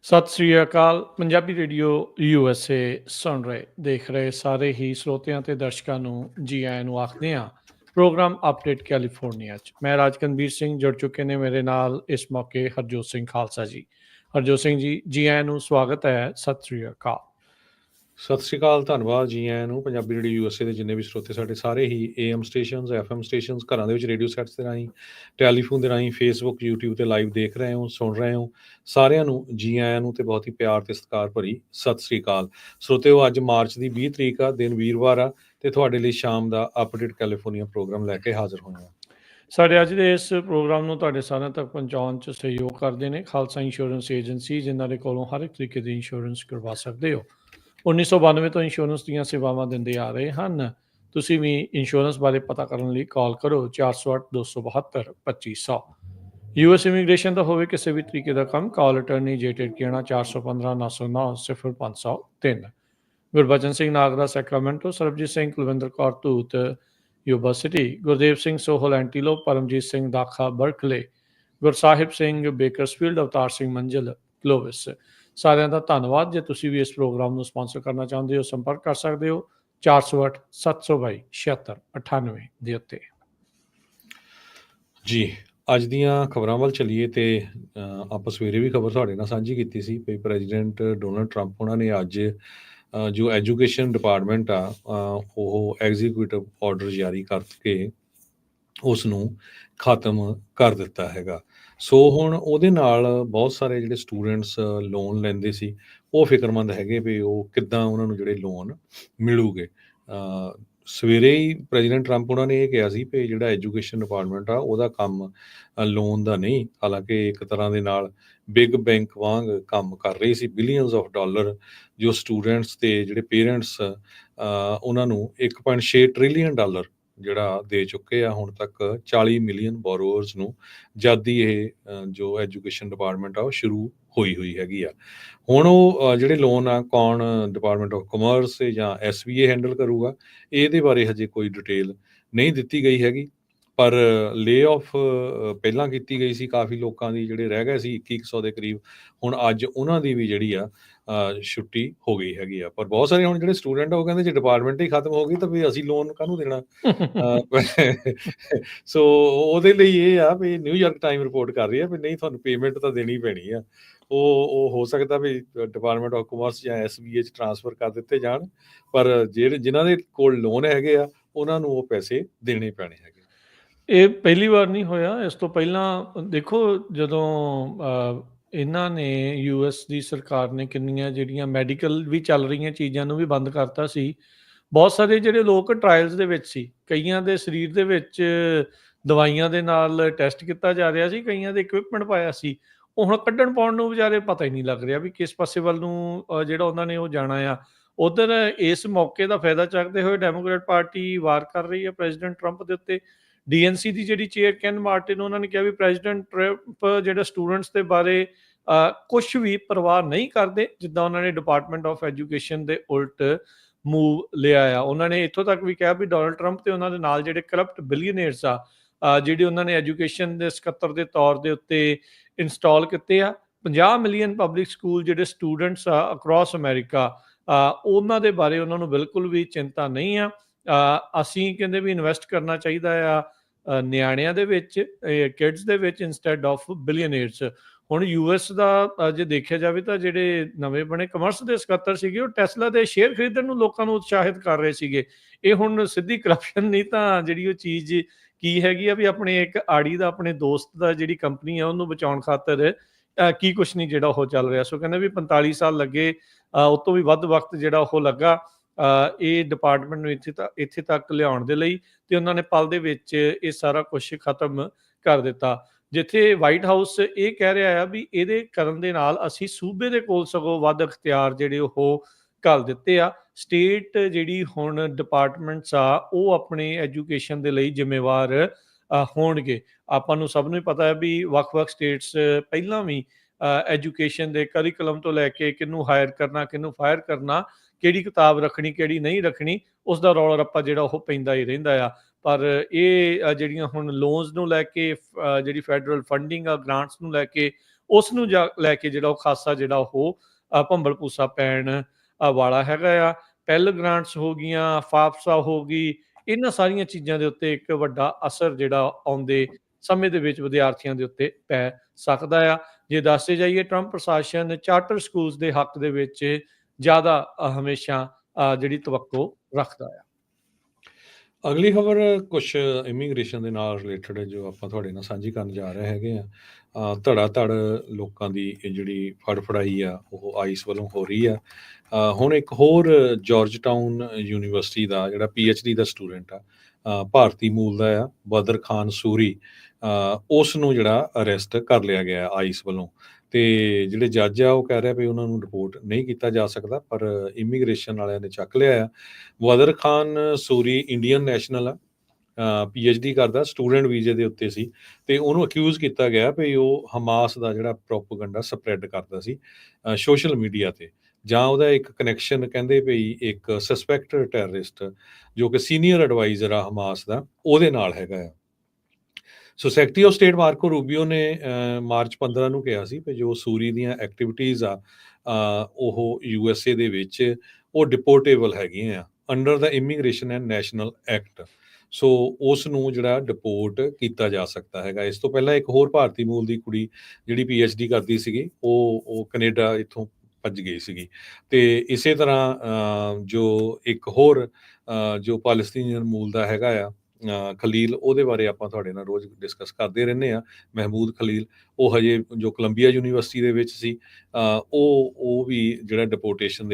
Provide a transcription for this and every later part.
ਸਤਿ ਸ੍ਰੀ ਅਕਾਲ। Punjabi radio USA ਸੁਣ ਰਹੇ ਦੇਖ ਰਹੇ ਸਾਰੇ ਹੀ ਸਰੋਤਿਆਂ ਤੇ ਦਰਸ਼ਕਾਂ ਨੂੰ ਜੀ ਆਇਆਂ ਨੂੰ ਆਖਦੇ ਹਾਂ ਪ੍ਰੋਗਰਾਮ ਅਪਡੇਟ ਕੈਲੀਫੋਰਨੀਆ 'ਚ। ਮੈਂ ਰਾਜਕਨਵੀਰ ਸਿੰਘ ਜੁੜ ਚੁੱਕੇ ਨੇ ਮੇਰੇ ਨਾਲ ਇਸ ਮੌਕੇ ਹਰਜੋਤ ਸਿੰਘ ਖਾਲਸਾ ਜੀ। ਹਰਜੋਤ ਸਿੰਘ ਜੀ ਆਇਆਂ ਨੂੰ ਸਵਾਗਤ ਹੈ। ਸਤਿ ਸ੍ਰੀ ਅਕਾਲ। ਸਤਿ ਸ਼੍ਰੀ ਅਕਾਲ, ਧੰਨਵਾਦ ਜੀ ਆਇਆਂ ਨੂੰ। ਪੰਜਾਬੀ ਰੇਡੀਓ ਯੂਐਸਏ ਦੇ ਜਿੰਨੇ ਵੀ ਸਰੋਤੇ ਸਾਡੇ ਸਾਰੇ ਹੀ AM ਸਟੇਸ਼ਨਸ, FM ਸਟੇਸ਼ਨਸ, ਘਰਾਂ ਦੇ ਵਿੱਚ ਰੇਡੀਓ ਸੈਟਸ ਦੇ ਰਾਹੀਂ, ਟੈਲੀਫੋਨ ਦੇ ਰਾਹੀਂ, ਫੇਸਬੁੱਕ, YouTube ਤੇ ਲਾਈਵ ਦੇਖ ਰਹੇ ਹੋ, ਸੁਣ ਰਹੇ ਹੋ, ਸਾਰਿਆਂ ਨੂੰ ਜੀ ਆਇਆਂ ਨੂੰ ਤੇ ਬਹੁਤ ਹੀ ਪਿਆਰ ਤੇ ਸਤਿਕਾਰ ਭਰੀ ਸਤਿ ਸ਼੍ਰੀ ਅਕਾਲ। ਸਰੋਤਿਓ, ਅੱਜ ਮਾਰਚ ਦੀ 20 ਤਰੀਕ ਆ, ਦਿਨ ਵੀਰਵਾਰ ਆ, ਤੇ ਤੁਹਾਡੇ ਲਈ ਸ਼ਾਮ ਦਾ ਅਪਡੇਟ ਕੈਲੀਫੋਰਨੀਆ ਪ੍ਰੋਗਰਾਮ ਲੈ ਕੇ ਹਾਜ਼ਰ ਹੋਏ ਹਾਂ। ਸਾਡੇ ਅੱਜ ਦੇ ਇਸ ਪ੍ਰੋਗਰਾਮ ਨੂੰ ਤੁਹਾਡੇ ਸਾਰਿਆਂ ਤੱਕ ਪਹੁੰਚਾਉਣ 'ਚ ਸਹਿਯੋਗ ਕਰਦੇ ਨੇ ਖਾਲਸਾ ਇੰਸ਼ੋਰੈਂਸ ਏਜੰਸੀ, ਜਿਨ੍ਹਾਂ ਦੇ ਕੋਲੋਂ ਹਰ ਇੱਕ ਤਰੀਕੇ ਦੀ ਇੰਸ਼ੋਰੈਂਸ ਕਰਵਾ ਸਕਦੇ ਹੋ। 1992 ਤੋਂ ਇੰਸ਼ੋਰੈਂਸ ਦੀਆਂ ਸੇਵਾਵਾਂ ਦਿੰਦੇ ਆ ਰਹੇ ਹਨ। ਤੁਸੀਂ ਵੀ ਇੰਸ਼ੋਰੈਂਸ ਬਾਰੇ ਪਤਾ ਕਰਨ ਲਈ ਕਾਲ ਕਰੋ 408-272-2500। US ਇਮੀਗ੍ਰੇਸ਼ਨ ਦਾ ਹੋਵੇ ਕਿਸੇ ਵੀ ਤਰੀਕੇ ਦਾ ਕੰਮ, ਕਾਲ ਅਟਰਨੀ ਜੇ ਟਿਰਕੀਆਣਾ 415-909-0503। Gurbachan Singh Nagra Sacramento, Sarbjit Singh Kulwinder Kaur Dhoot Yuba City, Gurdev Singh Sohal Antelope, Paramjit Singh Dakha Berkeley, Gursahib Singh Bakersfield, Avtar Singh Manzil Clovis. ਸਾਰਿਆਂ ਦਾ ਧੰਨਵਾਦ। ਜੇ ਤੁਸੀਂ ਵੀ ਇਸ ਪ੍ਰੋਗਰਾਮ ਨੂੰ ਸਪਾਂਸਰ ਕਰਨਾ ਚਾਹੁੰਦੇ ਹੋ, ਸੰਪਰਕ ਕਰ ਸਕਦੇ ਹੋ 408-722-7698 ਦੇ ਉੱਤੇ। ਜੀ, ਅੱਜ ਦੀਆਂ ਖਬਰਾਂ ਵੱਲ ਚੱਲੀਏ ਤੇ ਆਪਾਂ ਸਵੇਰੇ ਵੀ ਖਬਰ ਤੁਹਾਡੇ ਨਾਲ ਸਾਂਝੀ ਕੀਤੀ ਸੀ ਵੀ ਪ੍ਰੈਜ਼ੀਡੈਂਟ ਡੋਨਲਡ ਟਰੰਪ ਉਹਨਾਂ ਨੇ ਅੱਜ ਜੋ ਐਜੂਕੇਸ਼ਨ ਡਿਪਾਰਟਮੈਂਟ ਆ ਉਹ ਐਗਜ਼ੀਕਿਊਟਿਵ ਆਰਡਰ ਜਾਰੀ ਕਰਕੇ ਉਸ ਨੂੰ ਖਤਮ ਕਰ ਦਿੱਤਾ ਹੈਗਾ। ਸੋ ਹੁਣ ਉਹਦੇ ਨਾਲ ਬਹੁਤ ਸਾਰੇ ਜਿਹੜੇ ਸਟੂਡੈਂਟਸ ਲੋਨ ਲੈਂਦੇ ਸੀ ਉਹ ਫਿਕਰਮੰਦ ਹੈਗੇ ਵੀ ਉਹ ਕਿੱਦਾਂ ਉਹਨਾਂ ਨੂੰ ਜਿਹੜੇ ਲੋਨ ਮਿਲੂਗੇ। ਸਵੇਰੇ ਹੀ ਪ੍ਰੈਜ਼ੀਡੈਂਟ ਟਰੰਪ ਉਹਨਾਂ ਨੇ ਇਹ ਕਿਹਾ ਸੀ ਵੀ ਜਿਹੜਾ ਐਜੂਕੇਸ਼ਨ ਡਿਪਾਰਟਮੈਂਟ ਆ ਉਹਦਾ ਕੰਮ ਲੋਨ ਦਾ ਨਹੀਂ, ਹਾਲਾਂਕਿ ਇੱਕ ਤਰ੍ਹਾਂ ਦੇ ਨਾਲ ਬਿਗ ਬੈਂਕ ਵਾਂਗ ਕੰਮ ਕਰ ਰਹੀ ਸੀ। ਬਿਲੀਅਨਸ ਆਫ ਡਾਲਰ ਜੋ ਸਟੂਡੈਂਟਸ ਤੇ ਜਿਹੜੇ ਪੇਰੈਂਟਸ ਉਹਨਾਂ ਨੂੰ 1.6 ਟ੍ਰਿਲੀਅਨ ਡਾਲਰ ਜਿਹੜਾ ਦੇ ਚੁੱਕੇ ਆ ਹੁਣ ਤੱਕ 40 ਮਿਲੀਅਨ ਬੋਰੋਅਰਸ ਨੂੰ, ਜਦ ਹੀ ਇਹ ਜੋ ਐਜੂਕੇਸ਼ਨ ਡਿਪਾਰਟਮੈਂਟ ਆ ਉਹ ਸ਼ੁਰੂ ਹੋਈ ਹੈਗੀ ਆ। ਹੁਣ ਉਹ ਜਿਹੜੇ ਲੋਨ ਆ ਕੌਣ ਡਿਪਾਰਟਮੈਂਟ ਆਫ ਕਮਰਸ ਜਾਂ SBA ਹੈਂਡਲ ਕਰੂਗਾ, ਇਹਦੇ ਬਾਰੇ ਹਜੇ ਕੋਈ ਡਿਟੇਲ ਨਹੀਂ ਦਿੱਤੀ ਗਈ ਹੈਗੀ। ਪਰ ਲੇ ਆਫ ਪਹਿਲਾਂ ਕੀਤੀ ਗਈ ਸੀ ਕਾਫੀ ਲੋਕਾਂ ਦੀ, ਜਿਹੜੇ ਰਹਿ ਗਏ ਸੀ 2100 ਦੇ ਕਰੀਬ, ਹੁਣ ਅੱਜ ਉਹਨਾਂ ਦੀ ਵੀ ਜਿਹੜੀ ਆ ਛੁੱਟੀ ਹੋ ਗਈ ਹੈਗੀ ਆ। ਪਰ ਬਹੁਤ ਸਾਰੇ ਹੁਣ ਜਿਹੜੇ ਸਟੂਡੈਂਟ ਆ ਉਹ ਕਹਿੰਦੇ ਜੇ ਡਿਪਾਰਟਮੈਂਟ ਹੀ ਖਤਮ ਹੋ ਗਈ ਤਾਂ ਵੀ ਅਸੀਂ ਲੋਨ ਕਾਹਨੂੰ ਦੇਣਾ। ਸੋ ਉਹਦੇ ਲਈ ਇਹ ਆ ਵੀ ਨਿਊਯਾਰਕ ਟਾਈਮ ਰਿਪੋਰਟ ਕਰ ਰਹੀ ਆ ਵੀ ਨਹੀਂ, ਤੁਹਾਨੂੰ ਪੇਮੈਂਟ ਤਾਂ ਦੇਣੀ ਪੈਣੀ ਆ। ਉਹ ਹੋ ਸਕਦਾ ਵੀ ਡਿਪਾਰਟਮੈਂਟ ਆਫ ਕਮਰਸ ਜਾਂ SBA 'ਚ ਟ੍ਰਾਂਸਫਰ ਕਰ ਦਿੱਤੇ ਜਾਣ, ਪਰ ਜਿਨ੍ਹਾਂ ਦੇ ਕੋਲ ਲੋਨ ਹੈਗੇ ਆ ਉਹਨਾਂ ਨੂੰ ਉਹ ਪੈਸੇ ਦੇਣੇ ਪੈਣੇ ਹੈਗੇ। ਇਹ ਪਹਿਲੀ ਵਾਰ ਨਹੀਂ ਹੋਇਆ। ਇਸ ਤੋਂ ਪਹਿਲਾਂ ਦੇਖੋ, ਜਦੋਂ ਇਹਨਾਂ ਨੇ US ਦੀ ਸਰਕਾਰ ਨੇ ਕਿੰਨੀਆਂ ਜਿਹੜੀਆਂ ਮੈਡੀਕਲ ਵੀ ਚੱਲ ਰਹੀਆਂ ਚੀਜ਼ਾਂ ਨੂੰ ਵੀ ਬੰਦ ਕਰਤਾ ਸੀ। ਬਹੁਤ ਸਾਰੇ ਜਿਹੜੇ ਲੋਕ ਟਰਾਇਲਸ ਦੇ ਵਿੱਚ ਸੀ, ਕਈਆਂ ਦੇ ਸਰੀਰ ਦੇ ਵਿੱਚ ਦਵਾਈਆਂ ਦੇ ਨਾਲ ਟੈਸਟ ਕੀਤਾ ਜਾ ਰਿਹਾ ਸੀ, ਕਈਆਂ ਦੇ ਇਕਵਿਪਮੈਂਟ ਪਾਇਆ ਸੀ। ਉਹ ਹੁਣ ਕੱਢਣ ਪਾਉਣ ਨੂੰ ਵਿਚਾਰੇ ਪਤਾ ਹੀ ਨਹੀਂ ਲੱਗ ਰਿਹਾ ਵੀ ਕਿਸ ਪਾਸੇ ਵੱਲ ਨੂੰ ਜਿਹੜਾ ਉਹਨਾਂ ਨੇ ਉਹ ਜਾਣਾ ਆ। ਉਧਰ ਇਸ ਮੌਕੇ ਦਾ ਫਾਇਦਾ ਚੱਕਦੇ ਹੋਏ ਡੈਮੋਕ੍ਰੇਟ ਪਾਰਟੀ ਵਾਰ ਕਰ ਰਹੀ ਹੈ ਪ੍ਰੈਜ਼ੀਡੈਂਟ ਟਰੰਪ ਦੇ ਉੱਤੇ। DNC ਦੀ ਜਿਹੜੀ ਚੇਅਰ ਕੈਨ ਮਾਰਟਿਨ, ਉਹਨਾਂ ਨੇ ਕਿਹਾ ਵੀ ਪ੍ਰੈਜ਼ੀਡੈਂਟ ਟਰੰਪ ਜਿਹੜਾ ਸਟੂਡੈਂਟਸ ਦੇ ਬਾਰੇ ਕੁਛ ਵੀ ਪਰਵਾਹ ਨਹੀਂ ਕਰਦੇ, ਜਿੱਦਾਂ ਉਹਨਾਂ ਨੇ ਡਿਪਾਰਟਮੈਂਟ ਆਫ ਐਜੂਕੇਸ਼ਨ ਦੇ ਉਲਟ ਮੂਵ ਲਿਆ ਆ। ਉਹਨਾਂ ਨੇ ਇੱਥੋਂ ਤੱਕ ਵੀ ਕਿਹਾ ਵੀ ਡੋਨਲਡ ਟਰੰਪ ਤੇ ਉਹਨਾਂ ਦੇ ਨਾਲ ਜਿਹੜੇ ਕਰਪਟ ਬਿਲੀਅਨੇਅਰਸ ਆ, ਜਿਹੜੇ ਉਹਨਾਂ ਨੇ ਐਜੂਕੇਸ਼ਨ ਦੇ ਸਕੱਤਰ ਦੇ ਤੌਰ ਦੇ ਉੱਤੇ ਇੰਸਟਾਲ ਕੀਤੇ ਆ। 50 ਮਿਲੀਅਨ ਪਬਲਿਕ ਸਕੂਲ ਜਿਹੜੇ ਸਟੂਡੈਂਟਸ ਆ ਅਕ੍ਰੋਸ ਅਮਰੀਕਾ, ਉਹਨਾਂ ਦੇ ਬਾਰੇ ਉਹਨਾਂ ਨੂੰ ਬਿਲਕੁਲ ਵੀ ਚਿੰਤਾ ਨਹੀਂ ਆ। ਅਸੀਂ ਕਹਿੰਦੇ ਵੀ ਇਨਵੈਸਟ ਕਰਨਾ ਚਾਹੀਦਾ ਆ ਨਿਆਣਿਆਂ ਦੇ ਵਿੱਚ, ਕਿਡਸ ਦੇ ਵਿੱਚ, ਇੰਸਟੈਡ ਆਫ ਬਿਲੀਅਨੇਅਰਸ। ਹੁਣ US ਦਾ ਜੇ ਦੇਖਿਆ ਜਾਵੇ ਤਾਂ ਜਿਹੜੇ ਨਵੇਂ ਬਣੇ ਕਮਰਸ ਦੇ ਸਕੱਤਰ ਸੀਗੇ ਉਹ ਟੈਸਲਾ ਦੇ ਸ਼ੇਅਰ ਖਰੀਦਣ ਨੂੰ ਲੋਕਾਂ ਨੂੰ ਉਤਸ਼ਾਹਿਤ ਕਰ ਰਹੇ ਸੀਗੇ। ਇਹ ਹੁਣ ਸਿੱਧੀ ਕਰਪਸ਼ਨ ਨਹੀਂ ਤਾਂ ਜਿਹੜੀ ਉਹ ਚੀਜ਼ ਕੀ ਹੈਗੀ ਆ ਵੀ ਆਪਣੇ ਇੱਕ ਆੜੀ ਦਾ, ਆਪਣੇ ਦੋਸਤ ਦਾ ਜਿਹੜੀ ਕੰਪਨੀ ਆ ਉਹਨੂੰ ਬਚਾਉਣ ਖਾਤਰ ਕੀ ਕੁਛ ਨਹੀਂ ਜਿਹੜਾ ਉਹ ਚੱਲ ਰਿਹਾ। ਸੋ ਕਹਿੰਦੇ ਵੀ 45 ਸਾਲ ਲੱਗੇ, ਉਸ ਤੋਂ ਵੀ ਵੱਧ ਵਕਤ ਜਿਹੜਾ ਉਹ ਲੱਗਾ ਇਹ ਡਿਪਾਰਟਮੈਂਟ ਨੂੰ ਇੱਥੇ ਤੱਕ ਲਿਆਉਣ ਦੇ ਲਈ, ਤੇ ਉਹਨਾਂ ਨੇ ਪਲ ਦੇ ਵਿੱਚ ਇਹ ਸਾਰਾ ਕੁਛ ਖਤਮ ਕਰ ਦਿੱਤਾ। ਜਿੱਥੇ ਵਾਈਟ ਹਾਊਸ ਇਹ ਕਹਿ ਰਿਹਾ ਆ ਵੀ ਇਹਦੇ ਕਰਨ ਦੇ ਨਾਲ ਅਸੀਂ ਸੂਬੇ ਦੇ ਕੋਲ ਸਗੋਂ ਵੱਧ ਅਖਤਿਆਰ ਜਿਹੜੇ ਉਹ ਘੱਲ ਦਿੱਤੇ ਆ। ਸਟੇਟ ਜਿਹੜੀ ਹੁਣ ਡਿਪਾਰਟਮੈਂਟਸ ਆ ਉਹ ਆਪਣੇ ਐਜੂਕੇਸ਼ਨ ਦੇ ਲਈ ਜ਼ਿੰਮੇਵਾਰ ਹੋਣਗੇ। ਆਪਾਂ ਨੂੰ ਸਭ ਨੂੰ ਹੀ ਪਤਾ ਹੈ ਵੀ ਵੱਖ-ਵੱਖ ਸਟੇਟਸ ਪਹਿਲਾਂ ਵੀ ਐਜੂਕੇਸ਼ਨ ਦੇ ਕਰਿਕੂਲਮ ਤੋਂ ਲੈ ਕੇ ਕਿਹਨੂੰ ਹਾਇਰ ਕਰਨਾ, ਕਿਹਨੂੰ ਫਾਇਰ ਕਰਨਾ, ਕਿਹੜੀ ਕਿਤਾਬ ਰੱਖਣੀ, ਕਿਹੜੀ ਨਹੀਂ ਰੱਖਣੀ, ਉਸ ਦਾ ਰੌਲਾ ਰੱਪਾ ਜਿਹੜਾ ਉਹ ਪੈਂਦਾ ਹੀ ਰਹਿੰਦਾ ਆ। ਪਰ ਇਹ ਜਿਹੜੀਆਂ ਹੁਣ ਲੋਨਸ ਨੂੰ ਲੈ ਕੇ ਜਿਹੜੀ ਫੈਡਰਲ ਫੰਡਿੰਗ ਆ, ਗ੍ਰਾਂਟਸ ਨੂੰ ਲੈ ਕੇ, ਉਸ ਨੂੰ ਲੈ ਕੇ ਜਿਹੜਾ ਉਹ ਖਾਸਾ ਜਿਹੜਾ ਉਹ ਭੰਬਲ ਭੂਸਾ ਪੈਣ ਵਾਲਾ ਹੈਗਾ ਆ। ਪੈਲ ਗ੍ਰਾਂਟਸ ਹੋ ਗਈਆਂ, ਫਾਫਸਾ ਹੋ ਗਈ, ਇਹਨਾਂ ਸਾਰੀਆਂ ਚੀਜ਼ਾਂ ਦੇ ਉੱਤੇ ਇੱਕ ਵੱਡਾ ਅਸਰ ਜਿਹੜਾ ਆਉਂਦੇ ਸਮੇਂ ਦੇ ਵਿੱਚ ਵਿਦਿਆਰਥੀਆਂ ਦੇ ਉੱਤੇ ਪੈ ਸਕਦਾ ਆ। ਜੇ ਦੱਸਦੇ ਜਾਈਏ, ਟਰੰਪ ਪ੍ਰਸ਼ਾਸਨ ਚਾਰਟਰ ਸਕੂਲਸ ਦੇ ਹੱਕ ਦੇ ਵਿੱਚ ਜ਼ਿਆਦਾ ਹਮੇਸ਼ਾ ਜਿਹੜੀ ਤਵੱਕੋ ਰੱਖਦਾ ਆ। ਅਗਲੀ ਖਬਰ ਕੁਛ ਇਮੀਗ੍ਰੇਸ਼ਨ ਦੇ ਨਾਲ ਰਿਲੇਟਡ ਜੋ ਆਪਾਂ ਤੁਹਾਡੇ ਨਾਲ ਸਾਂਝੀ ਕਰਨ ਜਾ ਰਹੇ ਹੈਗੇ ਆ। ਧੜਾ ਧੜ ਲੋਕਾਂ ਦੀ ਇਹ ਜਿਹੜੀ ਫੜਫੜਾਈ ਆ ਉਹ ਆਈਸ ਵੱਲੋਂ ਹੋ ਰਹੀ ਆ। ਹੁਣ ਇੱਕ ਹੋਰ ਜਾਰਜ ਟਾਊਨ ਯੂਨੀਵਰਸਿਟੀ ਦਾ ਜਿਹੜਾ PhD ਦਾ ਸਟੂਡੈਂਟ ਆ, ਭਾਰਤੀ ਮੂਲ ਦਾ ਆ, ਬਦਰ ਖਾਨ ਸੂਰੀ, ਉਸ ਨੂੰ ਜਿਹੜਾ ਅਰੈਸਟ ਕਰ ਲਿਆ ਗਿਆ ਆਈਸ ਵੱਲੋਂ। ਤੇ ਜਿਹੜੇ ਜੱਜ ਆ ਉਹ ਕਹਿ ਰਿਹਾ ਵੀ ਉਹਨਾਂ ਨੂੰ ਰਿਪੋਰਟ ਨਹੀਂ ਕੀਤਾ ਜਾ ਸਕਦਾ, ਪਰ ਇਮੀਗ੍ਰੇਸ਼ਨ ਵਾਲਿਆਂ ਨੇ ਚੱਕ ਲਿਆ ਆ। ਬਦਰ ਖਾਨ ਸੂਰੀ ਇੰਡੀਅਨ ਨੈਸ਼ਨਲ ਆ, PhD ਕਰਦਾ, ਸਟੂਡੈਂਟ ਵੀਜ਼ੇ ਦੇ ਉੱਤੇ ਸੀ, ਤੇ ਉਹਨੂੰ ਅਕਿਊਜ਼ ਕੀਤਾ ਗਿਆ ਵੀ ਉਹ ਹਮਾਸ ਦਾ ਜਿਹੜਾ ਪ੍ਰੋਪੇਗੈਂਡਾ ਸਪਰੈਡ ਕਰਦਾ ਸੀ ਸੋਸ਼ਲ ਮੀਡੀਆ ਤੇ, ਜਾਂ ਉਹਦਾ ਇੱਕ ਕਨੈਕਸ਼ਨ ਕਹਿੰਦੇ ਵੀ ਇੱਕ ਸਸਪੈਕਟਡ ਟੈਰਰਿਸਟ ਜੋ ਕਿ ਸੀਨੀਅਰ ਐਡਵਾਈਜ਼ਰ ਆ ਹਮਾਸ ਦਾ, ਉਹਦੇ ਨਾਲ ਹੈਗਾ ਆ। ਸੋ ਸੈਕਟਰੀ ਆਫ ਸਟੇਟ ਮਾਰਕੋ ਰੂਬੀਓ ਨੇ ਮਾਰਚ 15 ਨੂੰ ਕਿਹਾ ਸੀ ਕਿ ਜੋ ਸੂਰੀ ਦੀਆਂ ਐਕਟੀਵਿਟੀਜ਼ ਆ ਉਹ USA ਦੇ ਵਿੱਚ ਉਹ ਡਿਪੋਰਟੇਬਲ ਹੈਗੀਆਂ ਆ under the immigration and national act. So ਉਸ ਨੂੰ ਜਿਹੜਾ ਡਿਪੋਰਟ ਕੀਤਾ ਜਾ ਸਕਦਾ ਹੈਗਾ। ਇਸ ਤੋਂ ਪਹਿਲਾਂ ਇੱਕ ਹੋਰ ਭਾਰਤੀ ਮੂਲ ਦੀ ਕੁੜੀ ਜਿਹੜੀ PhD ਕਰਦੀ ਸੀਗੀ, ਉਹ ਕੈਨੇਡਾ ਇੱਥੋਂ ਭੱਜ ਗਈ ਸੀਗੀ। ਤੇ ਇਸੇ ਤਰ੍ਹਾਂ ਜੋ ਇੱਕ ਹੋਰ ਜੋ ਪਾਲਸਤੀਨੀਅਨ ਮੂਲ ਦਾ ਹੈਗਾ ਆ ਖਲੀਲ, ਉਹਦੇ ਬਾਰੇ ਆਪਾਂ ਤੁਹਾਡੇ ਨਾਲ ਰੋਜ਼ ਡਿਸਕਸ ਕਰਦੇ ਰਹਿੰਦੇ ਆ। ਮਹਿਮੂਦ ਖਲੀਲ, ਉਹ ਹਜੇ ਜੋ ਕੋਲੰਬੀਆ ਯੂਨੀਵਰਸਿਟੀ ਦੇ ਵਿੱਚ ਸੀ, ਉਹ ਵੀ ਜਿਹੜਾ ਡਿਪੋਰਟੇਸ਼ਨ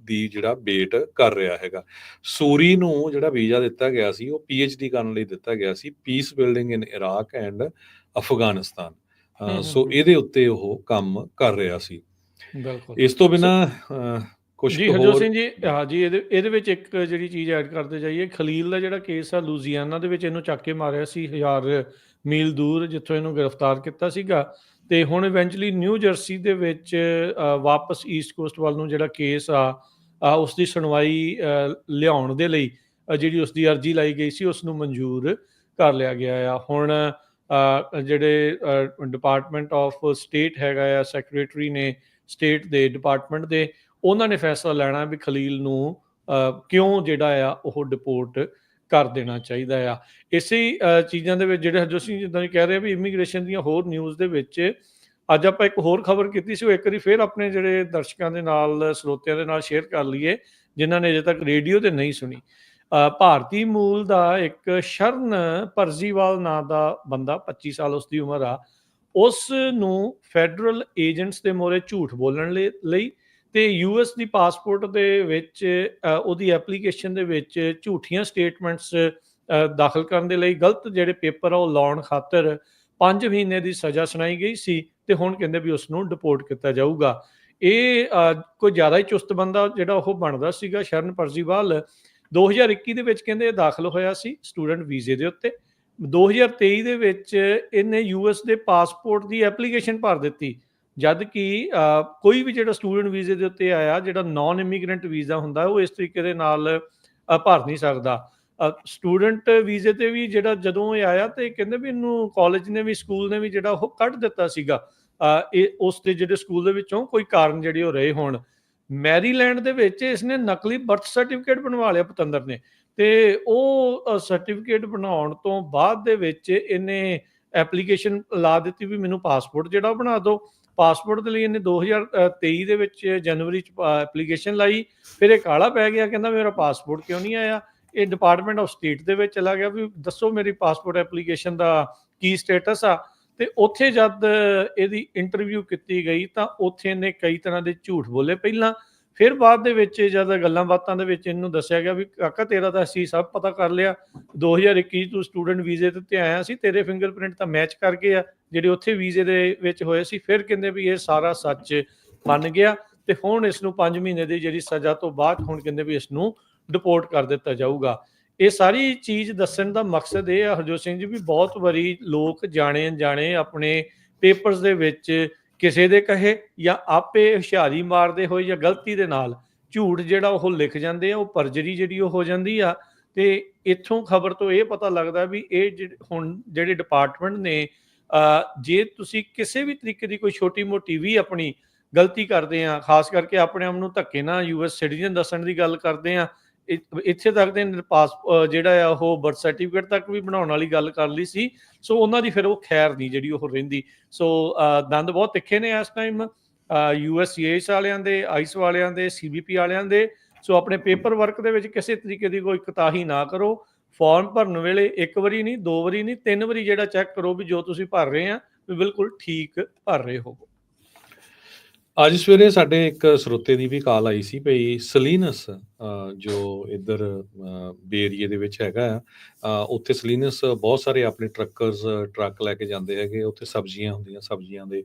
ਦੀ ਜਿਹੜਾ ਵੇਟ ਕਰ ਰਿਹਾ ਹੈਗਾ। ਸੂਰੀ ਨੂੰ ਜਿਹੜਾ ਵੀਜ਼ਾ ਦਿੱਤਾ ਗਿਆ ਸੀ ਉਹ PhD ਕਰਨ ਲਈ ਦਿੱਤਾ ਗਿਆ ਸੀ, peace building in Iraq and Afghanistan. So ਇਹਦੇ ਉੱਤੇ ਉਹ ਕੰਮ ਕਰ ਰਿਹਾ ਸੀ। ਬਿਲਕੁਲ। ਇਸ ਤੋਂ ਬਿਨਾਂ ਕੁਝ ਜੀ ਹਰਜੋਤ ਸਿੰਘ ਜੀ, ਹਾਂ ਜੀ, ਇਹਦੇ ਵਿੱਚ ਇੱਕ ਜਿਹੜੀ ਚੀਜ਼ ਐਡ ਕਰਦੇ ਜਾਈਏ, ਖਲੀਲ ਦਾ ਜਿਹੜਾ ਕੇਸ ਆ ਲੂਜ਼ੀਆਨਾ ਦੇ ਵਿੱਚ ਇਹਨੂੰ ਚੱਕ ਕੇ ਮਾਰਿਆ ਸੀ 1000 ਮੀਲ ਦੂਰ, ਜਿੱਥੋਂ ਇਹਨੂੰ ਗ੍ਰਿਫਤਾਰ ਕੀਤਾ ਸੀਗਾ। ਤੇ ਹੁਣ ਇਵੈਂਚੁਅਲੀ ਨਿਊ ਜਰਸੀ ਦੇ ਵਿੱਚ ਵਾਪਸ ਈਸਟ ਕੋਸਟ ਵੱਲ ਨੂੰ ਜਿਹੜਾ ਕੇਸ ਆ ਉਸ ਦੀ ਸੁਣਵਾਈ ਲਿਆਉਣ ਦੇ ਲਈ ਜਿਹੜੀ ਉਸ ਦੀ ਅਰਜ਼ੀ ਲਾਈ ਗਈ ਸੀ ਉਸ ਨੂੰ ਮਨਜ਼ੂਰ ਕਰ ਲਿਆ ਗਿਆ ਆ। ਹੁਣ ਜਿਹੜੇ ਡਿਪਾਰਟਮੈਂਟ ਆਫ ਸਟੇਟ ਹੈਗਾ ਆ, ਸੈਕਟਰੀ ਨੇ ਸਟੇਟ ਦੇ ਡਿਪਾਰਟਮੈਂਟ ਦੇ, ਉਹਨਾਂ ਨੇ ਫੈਸਲਾ ਲੈਣਾ ਵੀ ਖਲੀਲ ਨੂੰ ਕਿਉਂ ਜਿਹੜਾ ਆ ਉਹ ਡਿਪੋਰਟ ਕਰ ਦੇਣਾ ਚਾਹੀਦਾ ਆ। ਇਸੇ ਚੀਜ਼ਾਂ ਦੇ ਵਿੱਚ ਜਿਹੜੇ ਹਰਜੋਤ ਸਿੰਘ ਜਿੱਦਾਂ ਕਹਿ ਰਹੇ ਵੀ ਇਮੀਗ੍ਰੇਸ਼ਨ ਦੀਆਂ ਹੋਰ ਨਿਊਜ਼ ਦੇ ਵਿੱਚ ਅੱਜ ਆਪਾਂ ਇੱਕ ਹੋਰ ਖਬਰ ਕੀਤੀ ਸੀ, ਉਹ ਇੱਕ ਵਾਰੀ ਫਿਰ ਆਪਣੇ ਜਿਹੜੇ ਦਰਸ਼ਕਾਂ ਦੇ ਨਾਲ, ਸਰੋਤਿਆਂ ਦੇ ਨਾਲ ਸ਼ੇਅਰ ਕਰ ਲਈਏ ਜਿਨ੍ਹਾਂ ਨੇ ਅਜੇ ਤੱਕ ਰੇਡੀਓ ਤੇ ਨਹੀਂ ਸੁਣੀ। ਭਾਰਤੀ ਮੂਲ ਦਾ ਇੱਕ ਸ਼ਰਨ ਪਰਜੀਵਾਲ ਨਾਂ ਦਾ ਬੰਦਾ, 25 ਸਾਲ ਉਸ ਦੀ ਉਮਰ ਆ, ਉਸ ਨੂੰ ਫੈਡਰਲ ਏਜੰਟਸ ਦੇ ਮੋਹਰੇ ਝੂਠ ਬੋਲਣ ਲਈ ਤੇ US ਦੀ ਪਾਸਪੋਰਟ ਦੇ ਵਿੱਚ ਉਹਦੀ ਐਪਲੀਕੇਸ਼ਨ ਦੇ ਵਿੱਚ ਝੂਠੀਆਂ ਸਟੇਟਮੈਂਟਸ ਦਾਖਲ ਕਰਨ ਦੇ ਲਈ ਗਲਤ ਜਿਹੜੇ ਪੇਪਰ ਆ ਉਹ ਲਾਉਣ ਖਾਤਰ 5 ਮਹੀਨੇ ਦੀ ਸਜ਼ਾ ਸੁਣਾਈ ਗਈ ਸੀ, ਤੇ ਹੁਣ ਕਹਿੰਦੇ ਵੀ ਉਸ ਨੂੰ ਡਿਪੋਰਟ ਕੀਤਾ ਜਾਊਗਾ। ਇਹ ਕੋਈ ਜ਼ਿਆਦਾ ਹੀ ਚੁਸਤ ਬੰਦਾ ਜਿਹੜਾ ਉਹ ਬਣਦਾ ਸੀਗਾ ਸ਼ਰਨ ਪਰਜੀਵਾਲ। 2021 ਦੇ ਵਿੱਚ ਕਹਿੰਦੇ ਦਾਖਲ ਹੋਇਆ ਸੀ ਸਟੂਡੈਂਟ ਵੀਜ਼ੇ ਦੇ ਉੱਤੇ। 2023 ਦੇ ਵਿੱਚ ਇਹਨੇ US ਦੇ ਪਾਸਪੋਰਟ ਦੀ ਐਪਲੀਕੇਸ਼ਨ ਭਰ ਦਿੱਤੀ, ਜਦ ਕਿ ਕੋਈ ਵੀ ਜਿਹੜਾ ਸਟੂਡੈਂਟ ਵੀਜ਼ੇ ਦੇ ਉੱਤੇ ਆਇਆ, ਜਿਹੜਾ ਨਾਨ ਇਮੀਗ੍ਰੈਂਟ ਵੀਜ਼ਾ ਹੁੰਦਾ, ਉਹ ਇਸ ਤਰੀਕੇ ਦੇ ਨਾਲ ਭਰ ਨਹੀਂ ਸਕਦਾ। ਸਟੂਡੈਂਟ ਵੀਜ਼ੇ ਤੇ ਵੀ ਜਿਹੜਾ ਜਦੋਂ ਇਹ ਆਇਆ ਤੇ ਕਹਿੰਦੇ ਵੀ ਇਹਨੂੰ ਕਾਲਜ ਨੇ ਵੀ, ਸਕੂਲ ਨੇ ਵੀ ਜਿਹੜਾ ਉਹ ਕੱਢ ਦਿੱਤਾ ਸੀਗਾ ਇਹ ਉਸ ਦੇ ਜਿਹੜੇ ਸਕੂਲ ਦੇ ਵਿੱਚੋਂ ਕੋਈ ਕਾਰਨ ਜਿਹੜੇ ਉਹ ਰਹੇ ਹੋਣ। ਮੈਰੀਲੈਂਡ ਦੇ ਵਿੱਚ ਇਸਨੇ ਨਕਲੀ ਬਰਥ ਸਰਟੀਫਿਕੇਟ ਬਣਵਾ ਲਿਆ ਪਤੰਦਰ ਨੇ, ਤੇ ਉਹ ਸਰਟੀਫਿਕੇਟ ਬਣਾਉਣ ਤੋਂ ਬਾਅਦ ਦੇ ਵਿੱਚ ਇਹਨੇ ਐਪਲੀਕੇਸ਼ਨ ਲਾ ਦਿੱਤੀ ਵੀ ਮੈਨੂੰ ਪਾਸਪੋਰਟ ਜਿਹੜਾ ਬਣਾ ਦਿਓ। ਪਾਸਪੋਰਟ ਦੇ ਲਈ ਇਹਨੇ 2023 ਦੇ ਵਿੱਚ ਜਨਵਰੀ 'ਚ ਐਪਲੀਕੇਸ਼ਨ ਲਾਈ, ਫਿਰ ਇਹ ਕਾਲਾ ਪੈ ਗਿਆ, ਕਹਿੰਦਾ ਮੇਰਾ ਪਾਸਪੋਰਟ ਕਿਉਂ ਨਹੀਂ ਆਇਆ। ਇਹ ਡਿਪਾਰਟਮੈਂਟ ਆਫ ਸਟੇਟ ਦੇ ਵਿੱਚ ਚਲਾ ਗਿਆ ਵੀ ਦੱਸੋ ਮੇਰੀ ਪਾਸਪੋਰਟ ਐਪਲੀਕੇਸ਼ਨ ਦਾ ਕੀ ਸਟੇਟਸ ਆ। ਤੇ ਉੱਥੇ ਜਦ ਇਹਦੀ ਇੰਟਰਵਿਊ ਕੀਤੀ ਗਈ ਤਾਂ ਉੱਥੇ ਇਹਨੇ ਕਈ ਤਰ੍ਹਾਂ ਦੇ ਝੂਠ ਬੋਲੇ ਪਹਿਲਾਂ, ਫਿਰ ਬਾਅਦ ਦੇ ਵਿੱਚ ਜਦ ਗੱਲਾਂ ਬਾਤਾਂ ਦੇ ਵਿੱਚ ਇਹਨੂੰ ਦੱਸਿਆ ਗਿਆ ਵੀ ਕਾਕਾ ਤੇਰਾ ਤਾਂ ਅਸੀਂ ਸਭ ਪਤਾ ਕਰ ਲਿਆ, 2021 ਤੂੰ ਸਟੂਡੈਂਟ ਵੀਜ਼ੇ ਤੇ ਆਇਆ ਸੀ, ਤੇਰੇ ਫਿੰਗਰਪ੍ਰਿੰਟ ਤਾਂ ਮੈਚ ਕਰ ਗਏ ਆ ਜਿਹੜੇ ਉੱਥੇ ਵੀਜ਼ੇ ਦੇ ਵਿੱਚ ਹੋਏ ਸੀ। ਫਿਰ ਕਹਿੰਦੇ ਵੀ ਇਹ ਸਾਰਾ ਸੱਚ ਮੰਨ ਗਿਆ, ਤੇ ਹੁਣ ਇਸ ਨੂੰ 5 ਮਹੀਨੇ ਦੀ ਜਿਹੜੀ ਸਜ਼ਾ ਤੋਂ ਬਾਅਦ ਹੁਣ ਕਹਿੰਦੇ ਵੀ ਇਸ ਨੂੰ ਡਿਪੋਰਟ ਕਰ ਦਿੱਤਾ ਜਾਊਗਾ। ਇਹ ਸਾਰੀ ਚੀਜ਼ ਦੱਸਣ ਦਾ ਮਕਸਦ ਇਹ ਆ ਹਰਜੋਤ ਸਿੰਘ ਜੀ ਵੀ ਬਹੁਤ ਵਾਰੀ ਲੋਕ ਜਾਣੇ ਅਣਜਾਣੇ ਆਪਣੇ ਪੇਪਰਸ ਦੇ ਵਿੱਚ ਕਿਸੇ ਦੇ ਕਹੇ ਜਾਂ ਆਪੇ ਹੁਸ਼ਿਆਰੀ ਮਾਰਦੇ ਹੋਏ ਜਾਂ ਗਲਤੀ ਦੇ ਨਾਲ ਝੂਠ ਜਿਹੜਾ ਉਹ ਲਿਖ ਜਾਂਦੇ ਆ, ਉਹ ਪਰਜਰੀ ਜਿਹੜੀ ਉਹ ਹੋ ਜਾਂਦੀ ਆ। ਤੇ ਇੱਥੋਂ ਖਬਰ ਤੋਂ ਇਹ ਪਤਾ ਲੱਗਦਾ ਵੀ ਇਹ ਹੁਣ ਜਿਹੜੇ ਡਿਪਾਰਟਮੈਂਟ ਨੇ ਜੇ ਤੁਸੀਂ ਕਿਸੇ ਵੀ ਤਰੀਕੇ ਦੀ ਕੋਈ ਛੋਟੀ ਮੋਟੀ ਵੀ ਆਪਣੀ ਗਲਤੀ ਕਰਦੇ ਆ, ਖਾਸ ਕਰਕੇ ਆਪਣੇ ਆਪ ਨੂੰ ਧੱਕੇ ਨਾਲ US ਸਿਟੀਜ਼ਨ ਦੱਸਣ ਦੀ ਗੱਲ ਕਰਦੇ ਆ, ਇੱਥੇ ਤੱਕ ਦੇ ਜਿਹੜਾ ਆ ਉਹ ਬਰਥ ਸਰਟੀਫਿਕੇਟ ਤੱਕ ਵੀ ਬਣਾਉਣ ਵਾਲੀ ਗੱਲ ਕਰ ਲਈ ਸੀ। ਸੋ ਉਹਨਾਂ ਦੀ ਫਿਰ ਉਹ ਖੈਰ ਨਹੀਂ ਜਿਹੜੀ ਉਹ ਰਹਿੰਦੀ। ਸੋ ਦੰਦ ਬਹੁਤ ਤਿੱਖੇ ਨੇ ਇਸ ਟਾਈਮ USCIS ਵਾਲਿਆਂ ਦੇ, ਆਈਸ ਵਾਲਿਆਂ ਦੇ, CBP ਵਾਲਿਆਂ ਦੇ। ਸੋ ਆਪਣੇ ਪੇਪਰ ਵਰਕ ਦੇ ਵਿੱਚ ਕਿਸੇ ਤਰੀਕੇ ਦੀ ਕੋਈ ਕੋਤਾਹੀ ਨਾ ਕਰੋ। ਫਾਰਮ ਭਰਨ ਵੇਲੇ 1 ਵਾਰੀ ਨਹੀਂ, 2 ਵਾਰੀ ਨਹੀਂ, 3 ਵਾਰੀ ਜਿਹੜਾ ਚੈੱਕ ਕਰੋ ਵੀ ਜੋ ਤੁਸੀਂ ਭਰ ਰਹੇ ਆ ਵੀ ਬਿਲਕੁਲ ਠੀਕ ਭਰ ਰਹੇ ਹੋ। ਅੱਜ ਸਵੇਰੇ ਸਾਡੇ ਇੱਕ ਸਰੋਤੇ ਦੀ ਵੀ ਕਾਲ ਆਈ ਸੀ ਭਈ ਸਲੀਨਸ ਜੋ ਇੱਧਰ ਬੇ ਏਰੀਏ ਦੇ ਵਿੱਚ ਹੈਗਾ ਉੱਥੇ ਸਲੀਨਸ ਬਹੁਤ ਸਾਰੇ ਆਪਣੇ ਟਰੱਕ ਲੈ ਕੇ ਜਾਂਦੇ ਹੈਗੇ, ਉੱਥੇ ਸਬਜ਼ੀਆਂ ਹੁੰਦੀਆਂ, ਸਬਜ਼ੀਆਂ ਦੇ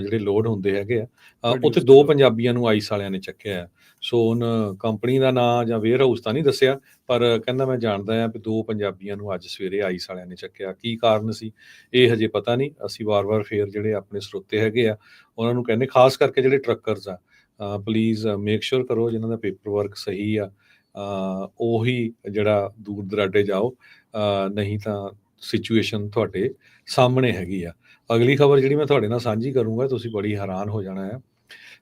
ਜਿਹੜੇ ਲੋਡ ਹੁੰਦੇ ਹੈਗੇ ਉੱਥੇ 2 ਪੰਜਾਬੀਆਂ ਨੂੰ ਆਈਸ ਵਾਲਿਆਂ ਨੇ ਚੱਕਿਆ। ਸੋ ਉਹਨ ਕੰਪਨੀ ਦਾ ਨਾਂ ਜਾਂ ਵੇਅਰ ਹਾਊਸ ਤਾਂ ਨਹੀਂ ਦੱਸਿਆ, ਪਰ ਕਹਿੰਦਾ ਮੈਂ ਜਾਣਦਾ ਹਾਂ ਵੀ 2 ਪੰਜਾਬੀਆਂ ਨੂੰ ਅੱਜ ਸਵੇਰੇ ਆਈਸ ਵਾਲਿਆਂ ਨੇ ਚੱਕਿਆ। ਕੀ ਕਾਰਨ ਸੀ ਇਹ ਹਜੇ ਪਤਾ ਨਹੀਂ। ਅਸੀਂ ਵਾਰ-ਵਾਰ ਫੇਰ ਜਿਹੜੇ ਆਪਣੇ ਸਰੋਤੇ ਹੈਗੇ ਉਹਨਾਂ ਨੂੰ ਕਹਿੰਦੇ, ਖਾਸ ਕਰਕੇ ਜਿਹੜੇ ਟਰੱਕਰਸ ਪਲੀਜ਼ ਮੇਕ ਸ਼ੋਰ ਕਰੋ ਜਿਨ੍ਹਾਂ ਦਾ ਪੇਪਰ ਵਰਕ ਸਹੀ ਉਹੀ ਜਿਹੜਾ ਦੂਰ ਦਰਾਡੇ ਜਾਓ, ਨਹੀਂ ਤਾਂ ਸਿਚੁਏਸ਼ਨ ਤੁਹਾਡੇ ਸਾਹਮਣੇ ਹੈਗੀ ਅਗਲੀ ਖਬਰ ਜਿਹੜੀ ਮੈਂ ਤੁਹਾਡੇ ਨਾਲ ਸਾਂਝੀ ਕਰੂੰਗਾ, ਤੁਸੀਂ ਬੜੀ ਹੈਰਾਨ ਹੋ ਜਾਣਾ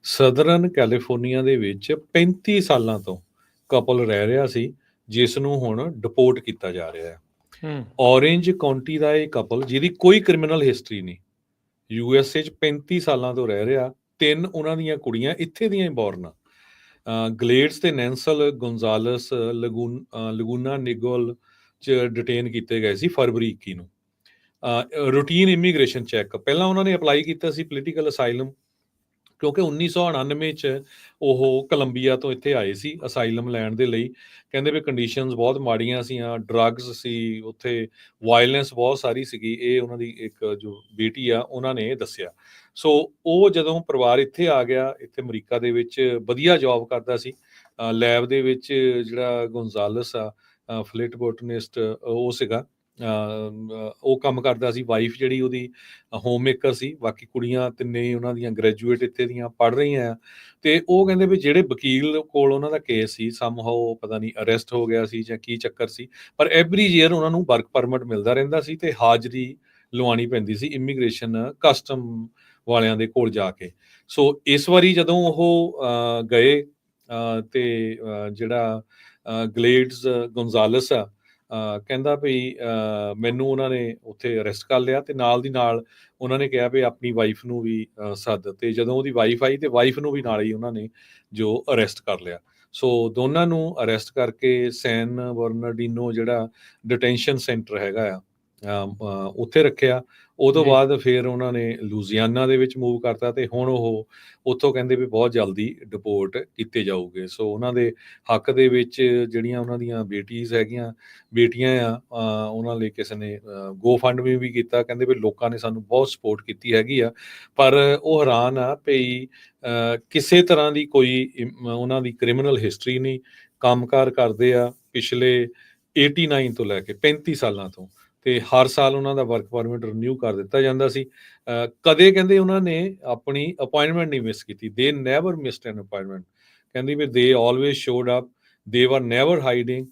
ਸਦਰਨ ਕੈਲੀਫੋਰਨੀਆ ਦੇ ਵਿੱਚ 35 ਸਾਲਾਂ ਤੋਂ ਕਪਲ ਰਹਿ ਰਿਹਾ ਸੀ, ਜਿਸ ਨੂੰ ਹੁਣ ਡਿਪੋਰਟ ਕੀਤਾ ਜਾ ਰਿਹਾ ਔਰੇਂਜ ਕਾਉਂਟੀ ਦਾ ਇਹ ਕਪਲ ਜਿਹਦੀ ਕੋਈ ਕ੍ਰਿਮੀਨਲ ਹਿਸਟਰੀ ਨਹੀਂ, USA 'ਚ 35 ਸਾਲਾਂ ਤੋਂ ਰਹਿ ਰਿਹਾ। 3 ਉਹਨਾਂ ਦੀਆਂ ਕੁੜੀਆਂ ਇੱਥੇ ਦੀਆਂ ਹੀ ਬੋਰਨ ਗਲੇਡਸ ਤੇ ਨੈਂਸਲ ਗੋਨਜ਼ਾਲਸ ਲਗੂਨਾ ਨਿਗੋਲ 'ਚ ਡਿਟੇਨ ਕੀਤੇ ਗਏ ਸੀ ਫਰਵਰੀ 21 ਨੂੰ। ਰੂਟੀਨ ਇਮੀਗ੍ਰੇਸ਼ਨ ਚੈੱਕ ਪਹਿਲਾਂ ਉਹਨਾਂ ਨੇ ਅਪਲਾਈ ਕੀਤਾ ਸੀ ਪੋਲੀਟੀਕਲ ਅਸਾਈਲਮ, ਕਿਉਂਕਿ 1999 'ਚ ਉਹ ਕੋਲੰਬੀਆ ਤੋਂ ਇੱਥੇ ਆਏ ਸੀ ਅਸਾਈਲਮ ਲੈਣ ਦੇ ਲਈ। ਕਹਿੰਦੇ ਵੀ ਕੰਡੀਸ਼ਨਸ ਬਹੁਤ ਮਾੜੀਆਂ ਸੀਆਂ, ਡਰੱਗਸ ਸੀ ਉੱਥੇ, ਵਾਇਲੈਂਸ ਬਹੁਤ ਸਾਰੀ ਸੀਗੀ। ਇਹ ਉਹਨਾਂ ਦੀ ਇੱਕ ਜੋ ਬੇਟੀ ਉਹਨਾਂ ਨੇ ਇਹ ਦੱਸਿਆ। ਸੋ ਉਹ ਜਦੋਂ ਪਰਿਵਾਰ ਇੱਥੇ ਆ ਗਿਆ, ਇੱਥੇ ਅਮਰੀਕਾ ਦੇ ਵਿੱਚ ਵਧੀਆ ਜੌਬ ਕਰਦਾ ਸੀ ਲੈਬ ਦੇ ਵਿੱਚ, ਜਿਹੜਾ ਗੋਨਜ਼ਾਲਸ ਫਲਿਟ ਬੋਟਨਿਸਟ ਉਹ ਸੀਗਾ, ਉਹ ਕੰਮ ਕਰਦਾ ਸੀ। ਵਾਈਫ ਜਿਹੜੀ ਉਹਦੀ ਹੋਮ ਮੇਕਰ ਸੀ, ਬਾਕੀ ਕੁੜੀਆਂ ਤਿੰਨੇ ਉਹਨਾਂ ਦੀਆਂ ਗ੍ਰੈਜੂਏਟ ਇੱਥੇ ਦੀਆਂ ਪੜ੍ਹ ਰਹੀਆਂ ਤੇ ਉਹ ਕਹਿੰਦੇ ਵੀ ਜਿਹੜੇ ਵਕੀਲ ਕੋਲ ਉਹਨਾਂ ਦਾ ਕੇਸ ਸੀ ਸਮਹਾਓ ਪਤਾ ਨਹੀਂ ਅਰੈਸਟ ਹੋ ਗਿਆ ਸੀ ਜਾਂ ਕੀ ਚੱਕਰ ਸੀ, ਪਰ ਐਵਰੀ ਈਅਰ ਉਹਨਾਂ ਨੂੰ ਵਰਕ ਪਰਮਿਟ ਮਿਲਦਾ ਰਹਿੰਦਾ ਸੀ ਤੇ ਹਾਜ਼ਰੀ ਲਵਾਉਣੀ ਪੈਂਦੀ ਸੀ ਇਮੀਗ੍ਰੇਸ਼ਨ ਕਸਟਮ ਵਾਲਿਆਂ ਦੇ ਕੋਲ ਜਾ ਕੇ। ਸੋ ਇਸ ਵਾਰੀ ਜਦੋਂ ਉਹ ਗਏ ਤੇ ਜਿਹੜਾ ਗਲੇਡਸ ਗੋਨਜ਼ਾਲਸ ਕਹਿੰਦਾ ਵੀ ਮੈਨੂੰ ਉਹਨਾਂ ਨੇ ਉੱਥੇ ਅਰੈਸਟ ਕਰ ਲਿਆ ਤੇ ਨਾਲ ਦੀ ਨਾਲ ਉਹਨਾਂ ਨੇ ਕਿਹਾ ਵੀ ਆਪਣੀ ਵਾਈਫ ਨੂੰ ਵੀ ਸੱਦ, ਤੇ ਜਦੋਂ ਉਹਦੀ ਵਾਈਫ ਆਈ ਤੇ ਵਾਈਫ ਨੂੰ ਵੀ ਨਾਲ ਹੀ ਉਹਨਾਂ ਨੇ ਜੋ ਅਰੈਸਟ ਕਰ ਲਿਆ। ਸੋ ਦੋਨਾਂ ਨੂੰ ਅਰੈਸਟ ਕਰਕੇ ਸੈਨ ਬਰਨਾਰਡੀਨੋ ਜਿਹੜਾ ਡਿਟੈਂਸ਼ਨ ਸੈਂਟਰ ਹੈਗਾ ਉੱਥੇ ਰੱਖਿਆ। ਉਹ ਤੋਂ ਬਾਅਦ ਫਿਰ ਉਹਨਾਂ ਨੇ ਲੂਜ਼ੀਆਨਾ ਦੇ ਵਿੱਚ ਮੂਵ ਕਰਤਾ ਤੇ ਹੁਣ ਉਹ ਉੱਥੋਂ ਕਹਿੰਦੇ ਵੀ ਬਹੁਤ ਜਲਦੀ ਡਿਪੋਰਟ ਕੀਤੇ ਜਾਊਗੇ। ਸੋ ਉਹਨਾਂ ਦੇ ਹੱਕ ਦੇ ਵਿੱਚ ਜਿਹੜੀਆਂ ਉਹਨਾਂ ਦੀਆਂ ਬੇਟੀਆਂ ਉਹਨਾਂ ਲਈ ਕਿਸੇ ਨੇ ਗੋ ਫੰਡ ਵੀ ਕੀਤਾ। ਕਹਿੰਦੇ ਵੀ ਲੋਕਾਂ ਨੇ ਸਾਨੂੰ ਬਹੁਤ ਸਪੋਰਟ ਕੀਤੀ ਹੈਗੀ ਪਰ ਉਹ ਹੈਰਾਨ ਭਈ ਕਿਸੇ ਤਰ੍ਹਾਂ ਦੀ ਕੋਈ ਉਹਨਾਂ ਦੀ ਕ੍ਰਿਮੀਨਲ ਹਿਸਟਰੀ ਨਹੀਂ, ਕੰਮਕਾਰ ਕਰਦੇ ਪਿਛਲੇ 89 ਤੋਂ ਲੈ ਕੇ 35 ਸਾਲਾਂ ਤੋਂ, ਤੇ ਹਰ ਸਾਲ ਉਹਨਾਂ ਦਾ ਵਰਕ ਪਰਮਿਟ ਰਿਨਿਊ ਕਰ ਦਿੱਤਾ ਜਾਂਦਾ ਸੀ। ਕਦੇ ਕਹਿੰਦੇ ਉਹਨਾਂ ਨੇ ਆਪਣੀ ਅਪਾਇੰਟਮੈਂਟ ਨਹੀਂ ਮਿਸ ਕੀਤੀ। ਦੇ ਨੈਵਰ ਮਿਸਡ ਐਨ ਅਪਾਇੰਟਮੈਂਟ। ਕਹਿੰਦੀ ਵੀ ਦੇ ਆਲਵੇਜ਼ ਸ਼ੋਡ ਅਪ, ਦੇ ਵਰ ਨੈਵਰ ਹਾਈਡਿੰਗ,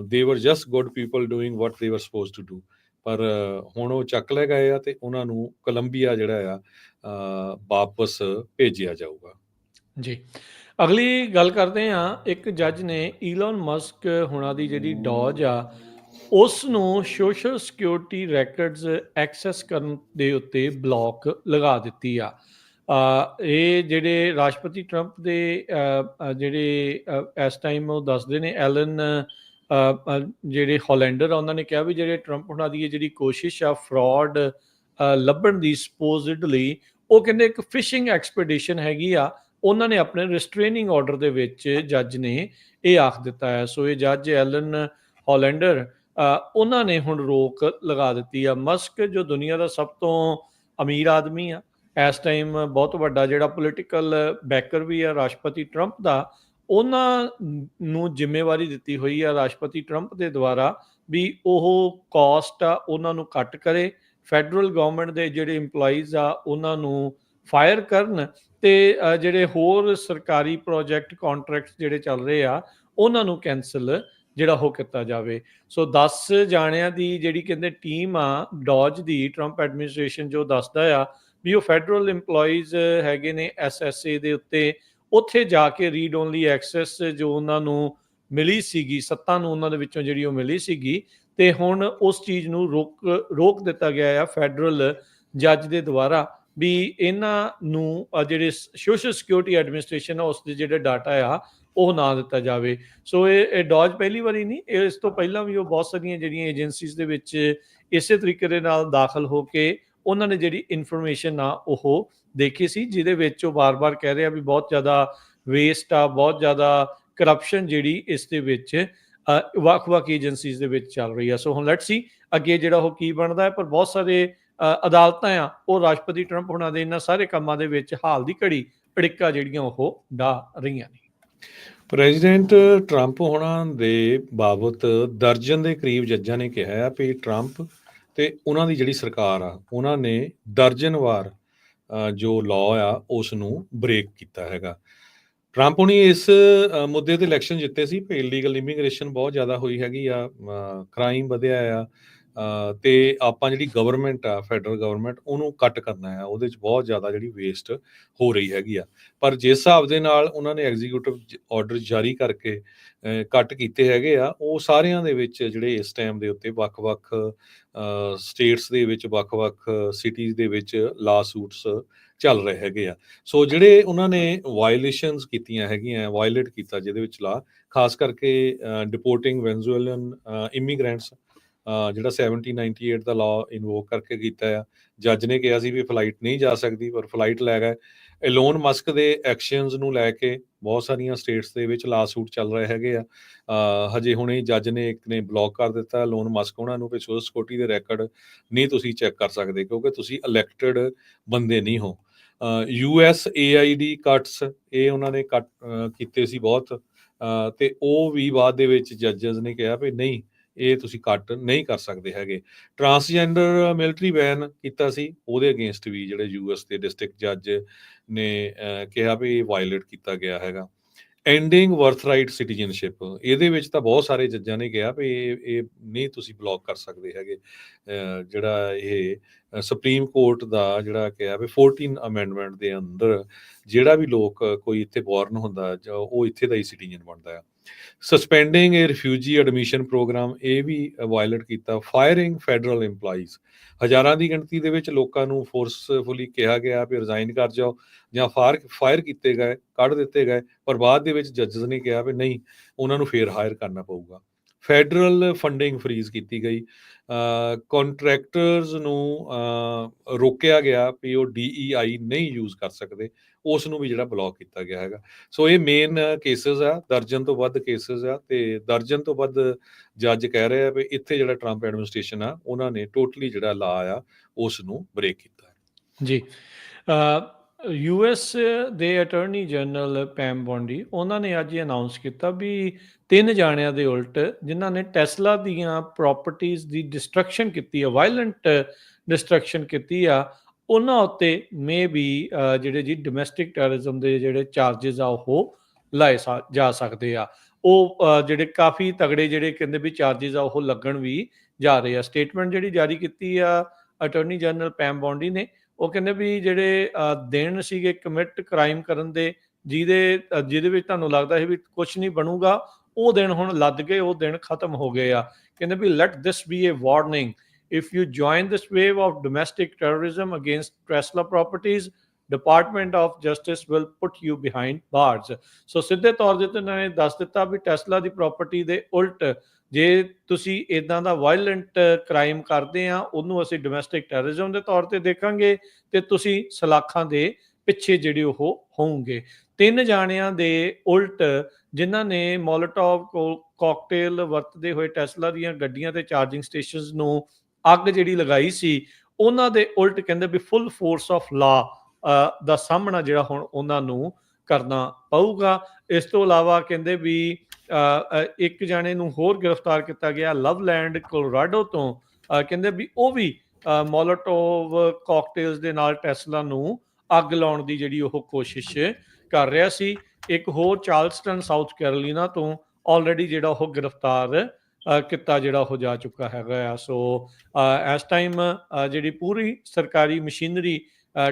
ਦੇ ਵਰ just good people doing what ਦੇ ਵਰ ਸਪੋਜ਼ ਟੂ ਡੂ। ਪਰ ਹੁਣ ਉਹ ਚੱਕ ਲੈ ਗਏ ਤੇ ਉਹਨਾਂ ਨੂੰ ਕੋਲੰਬੀਆ ਜਿਹੜਾ ਵਾਪਸ ਭੇਜਿਆ ਜਾਊਗਾ। ਜੀ, ਅਗਲੀ ਗੱਲ ਕਰਦੇ ਹਾਂ। ਇੱਕ ਜੱਜ ਨੇ ਈਲਨ ਮਸਕ ਹੁਣਾਂ ਦੀ ਜਿਹੜੀ ਡੌਜ ਉਸ ਨੂੰ ਸੋਸ਼ਲ ਸਿਕਿਉਰਿਟੀ ਰੈਕਰਡਸ ਐਕਸੈਸ ਕਰਨ ਦੇ ਉੱਤੇ ਬਲੌਕ ਲਗਾ ਦਿੱਤੀ ਇਹ ਜਿਹੜੇ ਰਾਸ਼ਟਰਪਤੀ ਟਰੰਪ ਦੇ ਜਿਹੜੇ ਇਸ ਟਾਈਮ ਉਹ ਦੱਸਦੇ ਨੇ ਐਲਨ ਜਿਹੜੇ ਹਾਲੈਂਡਰ ਉਹਨਾਂ ਨੇ ਕਿਹਾ ਵੀ ਜਿਹੜੇ ਟਰੰਪ ਹੁਣਾਂ ਦੀ ਜਿਹੜੀ ਕੋਸ਼ਿਸ਼ ਫਰਾਡ ਲੱਭਣ ਦੀ ਸਪੋਜ਼ਿਡਲੀ, ਉਹ ਕਹਿੰਦੇ ਇੱਕ ਫਿਸ਼ਿੰਗ ਐਕਸਪੀਡੀਸ਼ਨ ਹੈਗੀ ਉਹਨਾਂ ਨੇ ਆਪਣੇ ਰਿਸਟ੍ਰੇਨਿੰਗ ਆਰਡਰ ਦੇ ਵਿੱਚ ਜੱਜ ਨੇ ਇਹ ਆਖ ਦਿੱਤਾ ਸੋ ਇਹ ਜੱਜ ਐਲਨ ਹਾਲੈਂਡਰ ਉਹਨਾਂ ਨੇ ਹੁਣ ਰੋਕ ਲਗਾ ਦਿੱਤੀ ਮਸਕ ਜੋ ਦੁਨੀਆ ਦਾ ਸਭ ਤੋਂ ਅਮੀਰ ਆਦਮੀ ਇਸ ਟਾਈਮ, ਬਹੁਤ ਵੱਡਾ ਜਿਹੜਾ ਪੋਲੀਟੀਕਲ ਬੈਕਰ ਵੀ ਰਾਸ਼ਟਰਪਤੀ ਟਰੰਪ ਦਾ, ਉਹਨਾਂ ਨੂੰ ਜ਼ਿੰਮੇਵਾਰੀ ਦਿੱਤੀ ਹੋਈ ਰਾਸ਼ਟਰਪਤੀ ਟਰੰਪ ਦੇ ਦੁਆਰਾ ਵੀ ਉਹ ਕਾਸਟ ਉਹਨਾਂ ਨੂੰ ਘੱਟ ਕਰੇ, ਫੈਡਰਲ ਗਵਰਨਮੈਂਟ ਦੇ ਜਿਹੜੇ ਇੰਪਲਾਈਜ਼ ਉਹਨਾਂ ਨੂੰ ਫਾਇਰ ਕਰਨ ਤੇ ਜਿਹੜੇ ਹੋਰ ਸਰਕਾਰੀ ਪ੍ਰੋਜੈਕਟ ਕੰਟਰੈਕਟਸ ਜਿਹੜੇ ਚੱਲ ਰਹੇ ਉਹਨਾਂ ਨੂੰ ਕੈਂਸਲ ਜਿਹੜਾ ਉਹ ਕੀਤਾ ਜਾਵੇ। ਸੋ 10 ਜਾਣਿਆਂ ਦੀ ਜਿਹੜੀ ਕਹਿੰਦੇ ਟੀਮ ਆ ਡੌਜ ਦੀ, ਟਰੰਪ ਐਡਮਿਨਿਸਟ੍ਰੇਸ਼ਨ ਜੋ ਦੱਸਦਾ ਆ ਵੀ ਉਹ ਫੈਡਰਲ EMPLOYEES ਹੈਗੇ ਨੇ SSA ਦੇ ਉੱਤੇ, ਉੱਥੇ ਜਾ ਕੇ ਰੀਡ ਓਨਲੀ ਐਕਸੈਸ ਜੋ ਉਹਨਾਂ ਨੂੰ ਮਿਲੀ ਸੀਗੀ, ਸੱਤਾਂ ਨੂੰ ਉਹਨਾਂ ਦੇ ਵਿੱਚੋਂ ਜਿਹੜੀ ਉਹ ਮਿਲੀ ਸੀਗੀ, ਤੇ ਹੁਣ ਉਸ ਚੀਜ਼ ਨੂੰ ਰੋਕ ਦਿੱਤਾ ਗਿਆ ਆ ਫੈਡਰਲ ਜੱਜ ਦੇ ਦੁਆਰਾ ਵੀ ਇਹਨਾਂ ਨੂੰ ਜਿਹੜੇ ਸੋਸ਼ਲ ਸਿਕਿਉਰਿਟੀ ਐਡਮਿਨਿਸਟ੍ਰੇਸ਼ਨ ਆ ਉਸ ਦੇ ਜਿਹੜੇ ਡਾਟਾ ਆ ਉਹ ਨਾ ਦਿੱਤਾ ਜਾਵੇ। ਸੋ ਇਹ ਡੌਜ ਪਹਿਲੀ ਵਾਰੀ ਨਹੀਂ, ਇਸ ਤੋਂ ਪਹਿਲਾਂ ਵੀ ਉਹ ਬਹੁਤ ਸਾਰੀਆਂ ਜਿਹੜੀਆਂ ਏਜੰਸੀਜ਼ ਦੇ ਵਿੱਚ ਇਸੇ ਤਰੀਕੇ ਦੇ ਨਾਲ ਦਾਖਲ ਹੋ ਕੇ ਉਹਨਾਂ ਨੇ ਜਿਹੜੀ ਇਨਫੋਰਮੇਸ਼ਨ ਆ ਉਹ ਦੇਖੀ ਸੀ, ਜਿਹਦੇ ਵਿੱਚ ਉਹ ਵਾਰ-ਵਾਰ ਕਹਿ ਰਹੇ ਆ ਵੀ ਬਹੁਤ ਜ਼ਿਆਦਾ ਵੇਸਟ ਆ, ਬਹੁਤ ਜ਼ਿਆਦਾ ਕਰਪਸ਼ਨ ਜਿਹੜੀ ਇਸ ਦੇ ਵਿੱਚ ਵੱਖ-ਵੱਖ ਏਜੰਸੀਜ਼ ਦੇ ਵਿੱਚ ਚੱਲ ਰਹੀ ਆ। ਸੋ ਹੁਣ ਲੈਟਸ ਸੀ ਅੱਗੇ ਜਿਹੜਾ ਉਹ ਕੀ ਬਣਦਾ ਹੈ, ਪਰ ਬਹੁਤ ਸਾਰੇ ਅਦਾਲਤਾਂ ਆ ਉਹ ਰਾਸ਼ਟਰਪਤੀ ਟਰੰਪ ਹੋਣਾ ਦੇ ਇਹਨਾਂ ਸਾਰੇ ਕੰਮਾਂ ਦੇ ਵਿੱਚ ਹਾਲ ਦੀ ਘੜੀ ਅੜਿੱਕਾ ਜਿਹੜੀਆਂ ਉਹ ਡਾ ਰਹੀਆਂ ਨੇ। ਪ੍ਰੈਜ਼ੀਡੈਂਟ ਟਰੰਪ ਹੋਣਾ ਦੇ ਬਾਬਤ ਦਰਜਨ ਦੇ ਕਰੀਬ ਜੱਜਾਂ ਨੇ ਕਿਹਾ ਆ ਵੀ ਟਰੰਪ ਤੇ ਉਹਨਾਂ ਦੀ ਜਿਹੜੀ ਸਰਕਾਰ ਆ ਉਹਨਾਂ ਨੇ ਦਰਜਨ ਵਾਰ ਜੋ ਲਾਅ ਆ ਉਸ ਨੂੰ ਬ੍ਰੇਕ ਕੀਤਾ ਹੈਗਾ। ਟਰੰਪ ਹੁਣੀ ਇਸ ਮੁੱਦੇ ਤੇ ਇਲੈਕਸ਼ਨ ਜਿੱਤੇ ਸੀ ਵੀ ਇਲੀਗਲ ਇਮੀਗ੍ਰੇਸ਼ਨ ਬਹੁਤ ਜ਼ਿਆਦਾ ਹੋਈ ਹੈਗੀ ਆ, ਕ੍ਰਾਈਮ ਵਧਿਆ ਆ, ਤੇ ਆਪਾਂ ਜਿਹੜੀ ਗਵਰਨਮੈਂਟ ਆ ਫੈਡਰਲ ਗਵਰਨਮੈਂਟ ਉਹਨੂੰ ਕੱਟ ਕਰਨਾ ਆ, ਉਹਦੇ 'ਚ ਬਹੁਤ ਜ਼ਿਆਦਾ ਜਿਹੜੀ ਵੇਸਟ ਹੋ ਰਹੀ ਹੈਗੀ ਆ। ਪਰ ਜਿਸ ਹਿਸਾਬ ਦੇ ਨਾਲ ਉਹਨਾਂ ਨੇ ਐਗਜ਼ੀਕਿਊਟਿਵ ਆਰਡਰ ਜਾਰੀ ਕਰਕੇ ਕੱਟ ਕੀਤੇ ਹੈਗੇ ਆ, ਉਹ ਸਾਰਿਆਂ ਦੇ ਵਿੱਚ ਜਿਹੜੇ ਇਸ ਟਾਈਮ ਦੇ ਉੱਤੇ ਵੱਖ-ਵੱਖ ਸਟੇਟਸ ਦੇ ਵਿੱਚ, ਵੱਖ-ਵੱਖ ਸਿਟੀਜ਼ ਦੇ ਵਿੱਚ ਲਾ ਸੂਟਸ ਚੱਲ ਰਹੇ ਹੈਗੇ ਆ। ਸੋ ਜਿਹੜੇ ਉਹਨਾਂ ਨੇ ਵਾਇਲੇਸ਼ਨਸ ਕੀਤੀਆਂ ਹੈਗੀਆਂ, ਵਾਇਲੇਟ ਕੀਤਾ ਜਿਹਦੇ ਵਿੱਚ ਲਾ, ਖਾਸ ਕਰਕੇ ਡਿਪੋਰਟਿੰਗ ਵੈਨਜ਼ੂਏਲਨ ਇਮੀਗ੍ਰੈਂਟਸ, ਜਿਹੜਾ 1798 ਦਾ ਲਾਅ ਇਨਵੋਕ ਕਰਕੇ ਕੀਤਾ ਆ। ਜੱਜ ਨੇ ਕਿਹਾ ਸੀ ਵੀ ਫਲਾਈਟ ਨਹੀਂ ਜਾ ਸਕਦੀ, ਪਰ ਫਲਾਈਟ ਲੈ ਗਏ। ਇਲੋਨ ਮਸਕ ਦੇ ਐਕਸ਼ਨਸ ਨੂੰ ਲੈ ਕੇ ਬਹੁਤ ਸਾਰੀਆਂ ਸਟੇਟਸ ਦੇ ਵਿੱਚ ਲਾ ਸੂਟ ਚੱਲ ਰਹੇ ਹੈਗੇ ਆ। ਹਜੇ ਹੁਣੇ ਜੱਜ ਨੇ ਇੱਕ ਨੇ ਬਲੌਕ ਕਰ ਦਿੱਤਾ ਇਲੋਨ ਮਸਕ ਉਹਨਾਂ ਨੂੰ ਵੀ ਸੋਸ਼ਲ ਸਿਕਿਉਰਿਟੀ ਦੇ ਰੈਕਡ ਨਹੀਂ ਤੁਸੀਂ ਚੈੱਕ ਕਰ ਸਕਦੇ, ਕਿਉਂਕਿ ਤੁਸੀਂ ਇਲੈਕਟਡ ਬੰਦੇ ਨਹੀਂ ਹੋ। USAID ਕੱਟਸ ਇਹ ਉਹਨਾਂ ਨੇ ਕੱਟ ਕੀਤੇ ਸੀ ਬਹੁਤ, ਤੇ ਉਹ ਵੀ ਬਾਅਦ ਦੇ ਵਿੱਚ ਜੱਜਸ ਨੇ ਕਿਹਾ ਵੀ ਨਹੀਂ, ਇਹ ਤੁਸੀਂ ਕੱਟ ਨਹੀਂ ਕਰ ਸਕਦੇ ਹੈਗੇ। ਟਰਾਂਸਜੈਂਡਰ ਮਿਲਟਰੀ ਬੈਨ ਕੀਤਾ ਸੀ, ਉਹਦੇ ਅਗੇਂਸਟ ਵੀ ਜਿਹੜੇ US ਦੇ ਡਿਸਟ੍ਰਿਕਟ ਜੱਜ ਨੇ ਕਿਹਾ ਵੀ ਇਹ ਵਾਇਲੇਟ ਕੀਤਾ ਗਿਆ ਹੈਗਾ। ਐਂਡਿੰਗ ਵਰਥਰਾਈਟ ਸਿਟੀਜ਼ਨਸ਼ਿਪ, ਇਹਦੇ ਵਿੱਚ ਤਾਂ ਬਹੁਤ ਸਾਰੇ ਜੱਜਾਂ ਨੇ ਕਿਹਾ ਵੀ ਇਹ ਨਹੀਂ ਤੁਸੀਂ ਬਲੌਕ ਕਰ ਸਕਦੇ ਹੈਗੇ। ਜਿਹੜਾ ਇਹ ਸੁਪਰੀਮ ਕੋਰਟ ਦਾ ਜਿਹੜਾ ਕਿਹਾ ਵੀ 14 ਅਮੈਂਡਮੈਂਟ ਦੇ ਅੰਦਰ ਜਿਹੜਾ ਵੀ ਲੋਕ ਕੋਈ ਇੱਥੇ ਬੋਰਨ ਹੁੰਦਾ ਜਾਂ ਉਹ ਇੱਥੇ ਦਾ ਹੀ ਸਿਟੀਜ਼ਨ ਬਣਦਾ ਆ। ਸਸਪੈਂਡਿੰਗ ਇਹ ਰਿਫਿਊਜੀ ਐਡਮਿਸ਼ਨ ਪ੍ਰੋਗਰਾਮ, ਇਹ ਵੀ ਵਾਇਲੇਟ ਕੀਤਾ। ਫਾਇਰਿੰਗ ਫੈਡਰਲ EMPLOYEES, ਹਜ਼ਾਰਾਂ ਦੀ ਗਿਣਤੀ ਦੇ ਵਿੱਚ ਲੋਕਾਂ ਨੂੰ ਫੋਰਸਫੁਲੀ ਕਿਹਾ ਗਿਆ ਵੀ ਰਿਜ਼ਾਈਨ ਕਰ ਜਾਓ ਜਾਂ ਫਾਇਰ ਕੀਤੇ ਗਏ, ਕੱਢ ਦਿੱਤੇ ਗਏ, ਪਰ ਬਾਅਦ ਦੇ ਵਿੱਚ ਜੱਜਸ ਨੇ ਕਿਹਾ ਵੀ ਨਹੀਂ, ਉਹਨਾਂ ਨੂੰ ਫੇਰ ਹਾਇਰ ਕਰਨਾ ਪਊਗਾ। ਫੈਡਰਲ ਫੰਡਿੰਗ ਫਰੀਜ਼ ਕੀਤੀ ਗਈ। ਕੰਟਰੈਕਟਰਸ ਨੂੰ ਰੋਕਿਆ ਗਿਆ ਵੀ ਉਹ DEI ਨਹੀਂ ਯੂਜ਼ ਕਰ ਸਕਦੇ, ਉਸ ਨੂੰ ਵੀ ਜਿਹੜਾ ਬਲੌਕ ਕੀਤਾ ਗਿਆ ਹੈਗਾ। ਸੋ ਇਹ ਮੇਨ ਕੇਸਿਸ ਆ, ਦਰਜਨ ਤੋਂ ਵੱਧ ਕੇਸਿਸ ਆ, ਤੇ ਦਰਜਨ ਤੋਂ ਵੱਧ ਜੱਜ ਕਹਿ ਰਹੇ ਆ ਵੀ ਇੱਥੇ ਜਿਹੜਾ ਟਰੰਪ ਐਡਮਿਨਿਸਟ੍ਰੇਸ਼ਨ ਆ ਉਹਨਾਂ ਨੇ ਟੋਟਲੀ ਜਿਹੜਾ ਲਾ ਆ ਉਸ ਨੂੰ ਬ੍ਰੇਕ ਕੀਤਾ ਜੀ। US ਦੇ ਅਟਾਰਨੀ ਜਨਰਲ ਪੈਮ ਬੌਂਡੀ ਉਹਨਾਂ ਨੇ ਅੱਜ ਇਹ ਅਨਾਉਂਸ ਕੀਤਾ ਵੀ 3 ਜਾਣਿਆਂ ਦੇ ਉਲਟ ਜਿਨ੍ਹਾਂ ਨੇ ਟੈਸਲਾ ਦੀਆਂ ਪ੍ਰਾਪਰਟੀਜ਼ ਦੀ ਡਿਸਟਰਕਸ਼ਨ ਕੀਤੀ ਆ, ਵਾਇਲੈਂਟ ਡਿਸਟਰਕਸ਼ਨ ਕੀਤੀ ਆ, ਉਹਨਾਂ ਉੱਤੇ ਮੇ ਵੀ ਜਿਹੜੇ ਜੀ ਡੋਮੈਸਟਿਕ ਟੈਰਰਿਜ਼ਮ ਦੇ ਜਿਹੜੇ ਚਾਰजेस ਆ ਉਹ ਲਾਏ ਜਾ ਸਕਦੇ ਆ। ਉਹ ਜਿਹੜੇ ਕਾਫੀ ਤਗੜੇ ਜਿਹੜੇ ਕਹਿੰਦੇ ਵੀ ਚਾਰजेस ਆ ਉਹ ਲੱਗਣ ਵੀ ਜਾ ਰਹੇ ਆ। ਸਟੇਟਮੈਂਟ ਜਿਹੜੀ ਜਾਰੀ ਕੀਤੀ ਆ ਅਟਾਰਨੀ ਜਨਰਲ ਪੈਮ ਬੌਂਡੀ ਨੇ, ਉਹ ਕਹਿੰਦੇ ਵੀ ਜਿਹੜੇ ਦਿਨ ਸੀਗੇ ਕਮਿਟ ਕ੍ਰਾਈਮ ਕਰਨ ਦੇ, ਜਿਹਦੇ ਵਿੱਚ ਤੁਹਾਨੂੰ ਲੱਗਦਾ ਸੀ ਵੀ ਕੁਝ ਨਹੀਂ ਬਣੂਗਾ, ਉਹ ਦਿਨ ਹੁਣ ਲੱਦ ਗਏ, ਉਹ ਦਿਨ ਖਤਮ ਹੋ ਗਏ ਆ। ਕਹਿੰਦੇ ਵੀ let this be a warning, if you join this wave of domestic terrorism against Tesla properties, Department of Justice will put you behind bars। ਸੋ ਸਿੱਧੇ ਤੌਰ ਦੇ ਤੇ ਉਹਨਾਂ ਨੇ ਦੱਸ ਦਿੱਤਾ ਵੀ ਟੈਸਲਾ ਦੀ ਪ੍ਰਾਪਰਟੀ ਦੇ ਉਲਟ ਜੇ ਤੁਸੀਂ ਇਦਾਂ ਦਾ ਵਾਇਲੈਂਟ ਕ੍ਰਾਈਮ ਕਰਦੇ ਆ, ਉਹਨੂੰ ਅਸੀਂ ਡੋਮੈਸਟਿਕ ਟੈਰਰਿਜ਼ਮ ਦੇ ਤੌਰ ਤੇ ਦੇਖਾਂਗੇ ਤੇ ਤੁਸੀਂ ਸਲਾਖਾਂ ਦੇ ਪਿੱਛੇ ਜਿਹੜੇ ਉਹ ਹੋਣਗੇ। 3 ਜਾਣਿਆਂ ਦੇ ਉਲਟ ਜਿਨ੍ਹਾਂ ਨੇ ਮੋਲੋਟੋਵ ਕਾਕਟੇਲ ਵਰਤਦੇ ਹੋਏ ਟੈਸਲਾ ਦੀਆਂ ਗੱਡੀਆਂ ਤੇ ਚਾਰਜਿੰਗ ਸਟੇਸ਼ਨਸ ਨੂੰ ਅੱਗ ਜਿਹੜੀ ਲਗਾਈ ਸੀ, ਉਹਨਾਂ ਦੇ ਉਲਟ ਕਹਿੰਦੇ ਵੀ ਫੁੱਲ ਫੋਰਸ ਆਫ ਲਾ ਦਾ ਸਾਹਮਣਾ ਜਿਹੜਾ ਹੁਣ ਉਹਨਾਂ ਨੂੰ ਕਰਨਾ ਪਊਗਾ। ਇਸ ਤੋਂ ਇਲਾਵਾ ਕਹਿੰਦੇ ਵੀ ਇੱਕ ਜਾਣੇ ਨੂੰ ਹੋਰ ਗ੍ਰਿਫਤਾਰ ਕੀਤਾ ਗਿਆ ਲਵਲੈਂਡ ਕੋਲੋਰਾਡੋ ਤੋਂ, ਕਹਿੰਦੇ ਵੀ ਉਹ ਵੀ ਮੋਲੋਟੋਵ ਕਾਕਟੇਲਸ ਦੇ ਨਾਲ ਟੈਸਲਾ ਨੂੰ ਅੱਗ ਲਾਉਣ ਦੀ ਜਿਹੜੀ ਉਹ ਕੋਸ਼ਿਸ਼ ਕਰ ਰਿਹਾ ਸੀ। ਇੱਕ ਹੋਰ ਚਾਰਲਸਟਨ ਸਾਊਥ ਕੈਰੋਲੀਨਾ ਤੋਂ ਆਲਰੇਡੀ ਜਿਹੜਾ ਉਹ ਗ੍ਰਿਫਤਾਰ ਕੀਤਾ ਜਿਹੜਾ ਉਹ ਜਾ ਚੁੱਕਾ ਹੈਗਾ ਆ। ਸੋ ਇਸ ਟਾਈਮ ਜਿਹੜੀ ਪੂਰੀ ਸਰਕਾਰੀ ਮਸ਼ੀਨਰੀ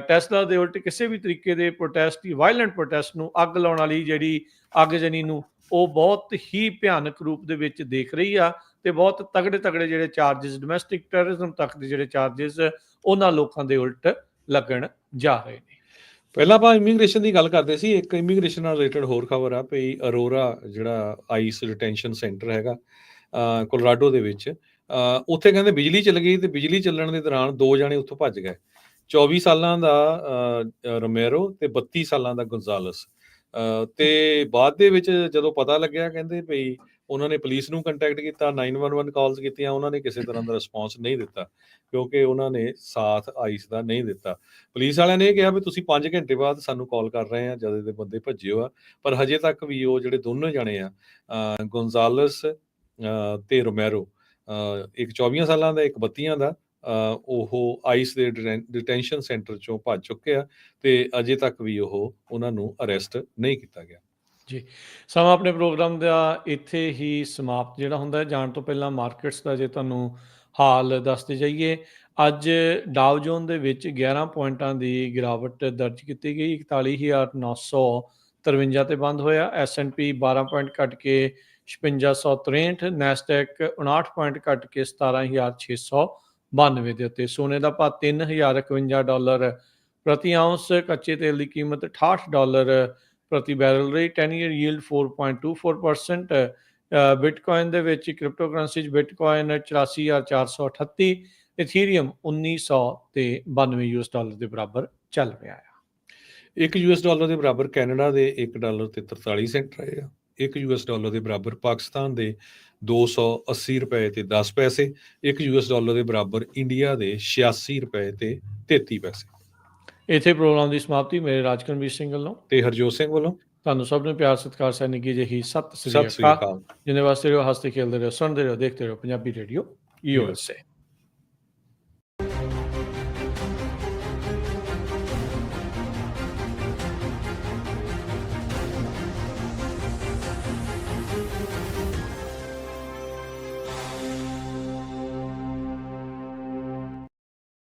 ਟੈਸਲਾ ਦੇ ਉਲਟ ਕਿਸੇ ਵੀ ਤਰੀਕੇ ਦੇ ਪ੍ਰੋਟੈਸਟ, ਵਾਇਲੈਂਟ ਪ੍ਰੋਟੈਸਟ ਨੂੰ ਅੱਗ ਲਾਉਣ ਵਾਲੀ ਜਿਹੜੀ ਅੱਗਜਨੀ ਨੂੰ ਉਹ ਬਹੁਤ ਹੀ ਭਿਆਨਕ ਰੂਪ ਦੇ ਵਿੱਚ ਦੇਖ ਰਹੀ ਆ, ਤੇ ਬਹੁਤ ਤਗੜੇ ਤਗੜੇ ਜਿਹੜੇ ਚਾਰजेस, ਡੋਮੈਸਟਿਕ ਟੈਰਰਿਜ਼ਮ ਤੱਕ ਦੇ ਜਿਹੜੇ ਚਾਰजेस ਉਹਨਾਂ ਲੋਕਾਂ ਦੇ ਉਲਟ ਲੱਗਣ ਜਾ ਰਹੇ ਨੇ। ਪਹਿਲਾਂ ਆਪਾਂ ਇਮੀਗ੍ਰੇਸ਼ਨ ਦੀ ਗੱਲ ਕਰਦੇ ਸੀ। ਇੱਕ ਇਮੀਗ੍ਰੇਸ਼ਨ ਨਾਲ ਰਿਲੇਟਡ ਹੋਰ ਖਬਰ ਆ ਵੀ ਅਰੋਰਾ ਜਿਹੜਾ ਆਈਸ ਡਿਟੈਂਸ਼ਨ ਸੈਂਟਰ ਹੈਗਾ ਕੋਲੋਰਾਡੋ ਦੇ ਵਿੱਚ, ਉੱਥੇ ਕਹਿੰਦੇ ਬਿਜਲੀ ਚੱਲ ਗਈ, ਤੇ ਬਿਜਲੀ ਚੱਲਣ ਦੇ ਦੌਰਾਨ 2 ਜਾਣੇ ਉੱਥੋਂ ਭੱਜ ਗਏ। 24 ਸਾਲਾਂ ਦਾ ਰੋਮੇਰੋ ਤੇ 32 ਸਾਲਾਂ ਦਾ ਗੋਂਜ਼ਾਲਸ। ਤੇ ਬਾਅਦ ਦੇ ਵਿੱਚ ਜਦੋਂ ਪਤਾ ਲੱਗਿਆ, ਕਹਿੰਦੇ ਵੀ ਉਹਨਾਂ ਨੇ ਪੁਲਿਸ ਨੂੰ ਕੰਟੈਕਟ ਕੀਤਾ, 911 ਕਾਲਸ ਕੀਤੀਆਂ, ਉਹਨਾਂ ਨੇ ਕਿਸੇ ਤਰ੍ਹਾਂ ਦਾ ਰਿਸਪੌਂਸ ਨਹੀਂ ਦਿੱਤਾ, ਕਿਉਂਕਿ ਉਹਨਾਂ ਨੇ ਸਾਥ ਆਈਸ ਦਾ ਨਹੀਂ ਦਿੱਤਾ। ਪੁਲਿਸ ਵਾਲਿਆਂ ਨੇ ਇਹ ਕਿਹਾ ਵੀ ਤੁਸੀਂ 5 ਘੰਟੇ ਬਾਅਦ ਸਾਨੂੰ ਕਾਲ ਕਰ ਰਹੇ ਆ ਜਦੋਂ ਦੇ ਬੰਦੇ ਭੱਜੇ ਹੋ ਆ, ਪਰ ਹਜੇ ਤੱਕ ਵੀ ਉਹ ਜਿਹੜੇ ਦੋਨੋਂ ਜਾਣੇ ਆ ਗੋਂਜ਼ਾਲਸ ਤੇ ਰੋਮੇਰੋ, ਇੱਕ 24 ਸਾਲਾਂ ਦਾ, ਇੱਕ 32 ਦਾ, ਉਹ ਆਈਸ ਦੇ ਡਿਟੈਂਸ਼ਨ ਸੈਂਟਰ ਚੋਂ ਭੱਜ ਚੁੱਕੇ ਆ, ਤੇ ਅਜੇ ਤੱਕ ਵੀ ਉਹਨਾਂ ਨੂੰ ਅਰੈਸਟ ਨਹੀਂ ਕੀਤਾ ਗਿਆ। ਜੀ, ਸਮਾਂ ਆਪਣੇ ਪ੍ਰੋਗਰਾਮ ਦਾ ਇੱਥੇ ਹੀ ਸਮਾਪਤ ਜਿਹੜਾ ਹੁੰਦਾ ਹੈ। ਜਾਣ ਤੋਂ ਪਹਿਲਾਂ ਮਾਰਕੀਟਸ ਦਾ ਜੇ ਤੁਹਾਨੂੰ ਹਾਲ ਦੱਸਦੇ ਜਾਈਏ, ਅੱਜ ਡਾਓ ਜੋਨ ਦੇ ਵਿੱਚ 11 ਪੁਆਇੰਟਾਂ ਦੀ ਗਿਰਾਵਟ ਦਰਜ ਕੀਤੀ ਗਈ, 41,953 ਤੇ ਬੰਦ ਹੋਇਆ। S&P 12 ਪੁਆਇੰਟ ਘਟ ਕੇ 5663, ਨੈਸਡੈਕ 59 ਪੁਆਇੰਟ ਘਟ ਕੇ 17,692 ਦੇ ਉੱਤੇ। ਸੋਨੇ ਦਾ ਭਾਅ $3,051 ਪ੍ਰਤੀ ਆਉਂਸ, ਕੱਚੇ ਤੇਲ ਦੀ ਕੀਮਤ $68 ਪ੍ਰਤੀ ਬੈਰਲ ਰਹੀ। 10 ਈਅਰ ਯੀਲਡ 4.24%। ਬਿਟਕੋਇਨ ਦੇ ਵਿੱਚ ਕ੍ਰਿਪਟੋ ਕਰੰਸੀ 'ਚ ਬਿਟਕੋਇਨ 84,438, ਇਥੀਰੀਅਮ 1992 US$ ਦੇ ਬਰਾਬਰ ਚੱਲ ਰਿਹਾ ਆ। $1 ਦੇ ਬਰਾਬਰ ਕੈਨੇਡਾ ਦੇ $1 ਤੇ 43 ਸੈਂਟ ਰਹੇ ਆ। $1 ਦੇ ਬਰਾਬਰ ਪਾਕਿਸਤਾਨ ਦੇ $280 ਤੇ 10 ਪੈਸੇ। $1 ਦੇ ਬਰਾਬਰ ਇੰਡੀਆ ਦੇ $86 ਤੇ 33 ਪੈਸੇ। ਇੱਥੇ ਪ੍ਰੋਗਰਾਮ ਦੀ ਸਮਾਪਤੀ। ਮੇਰੇ ਰਾਜਕਰਮਵੀਰ ਸਿੰਘ ਵੱਲੋਂ ਤੇ ਹਰਜੋਤ ਸਿੰਘ ਵੱਲੋਂ ਤੁਹਾਨੂੰ ਸਭ ਨੂੰ ਪਿਆਰ ਸਤਿਕਾਰ ਸੈਨਿਕ ਜਿਹੀ ਸਤਿ ਸ੍ਰੀ ਸਤਿ ਸ੍ਰੀ ਅਕਾਲ। ਅਕਾਲ। ਜਿੰਨੇ ਵਾਸਤੇ ਰਹੋ, ਹੱਸਦੇ ਖੇਲਦੇ ਰਹੋ, ਸੁਣਦੇ ਰਹੋ, ਦੇਖਦੇ ਰਹੋ ਪੰਜਾਬੀ ਰੇਡੀਓ USA।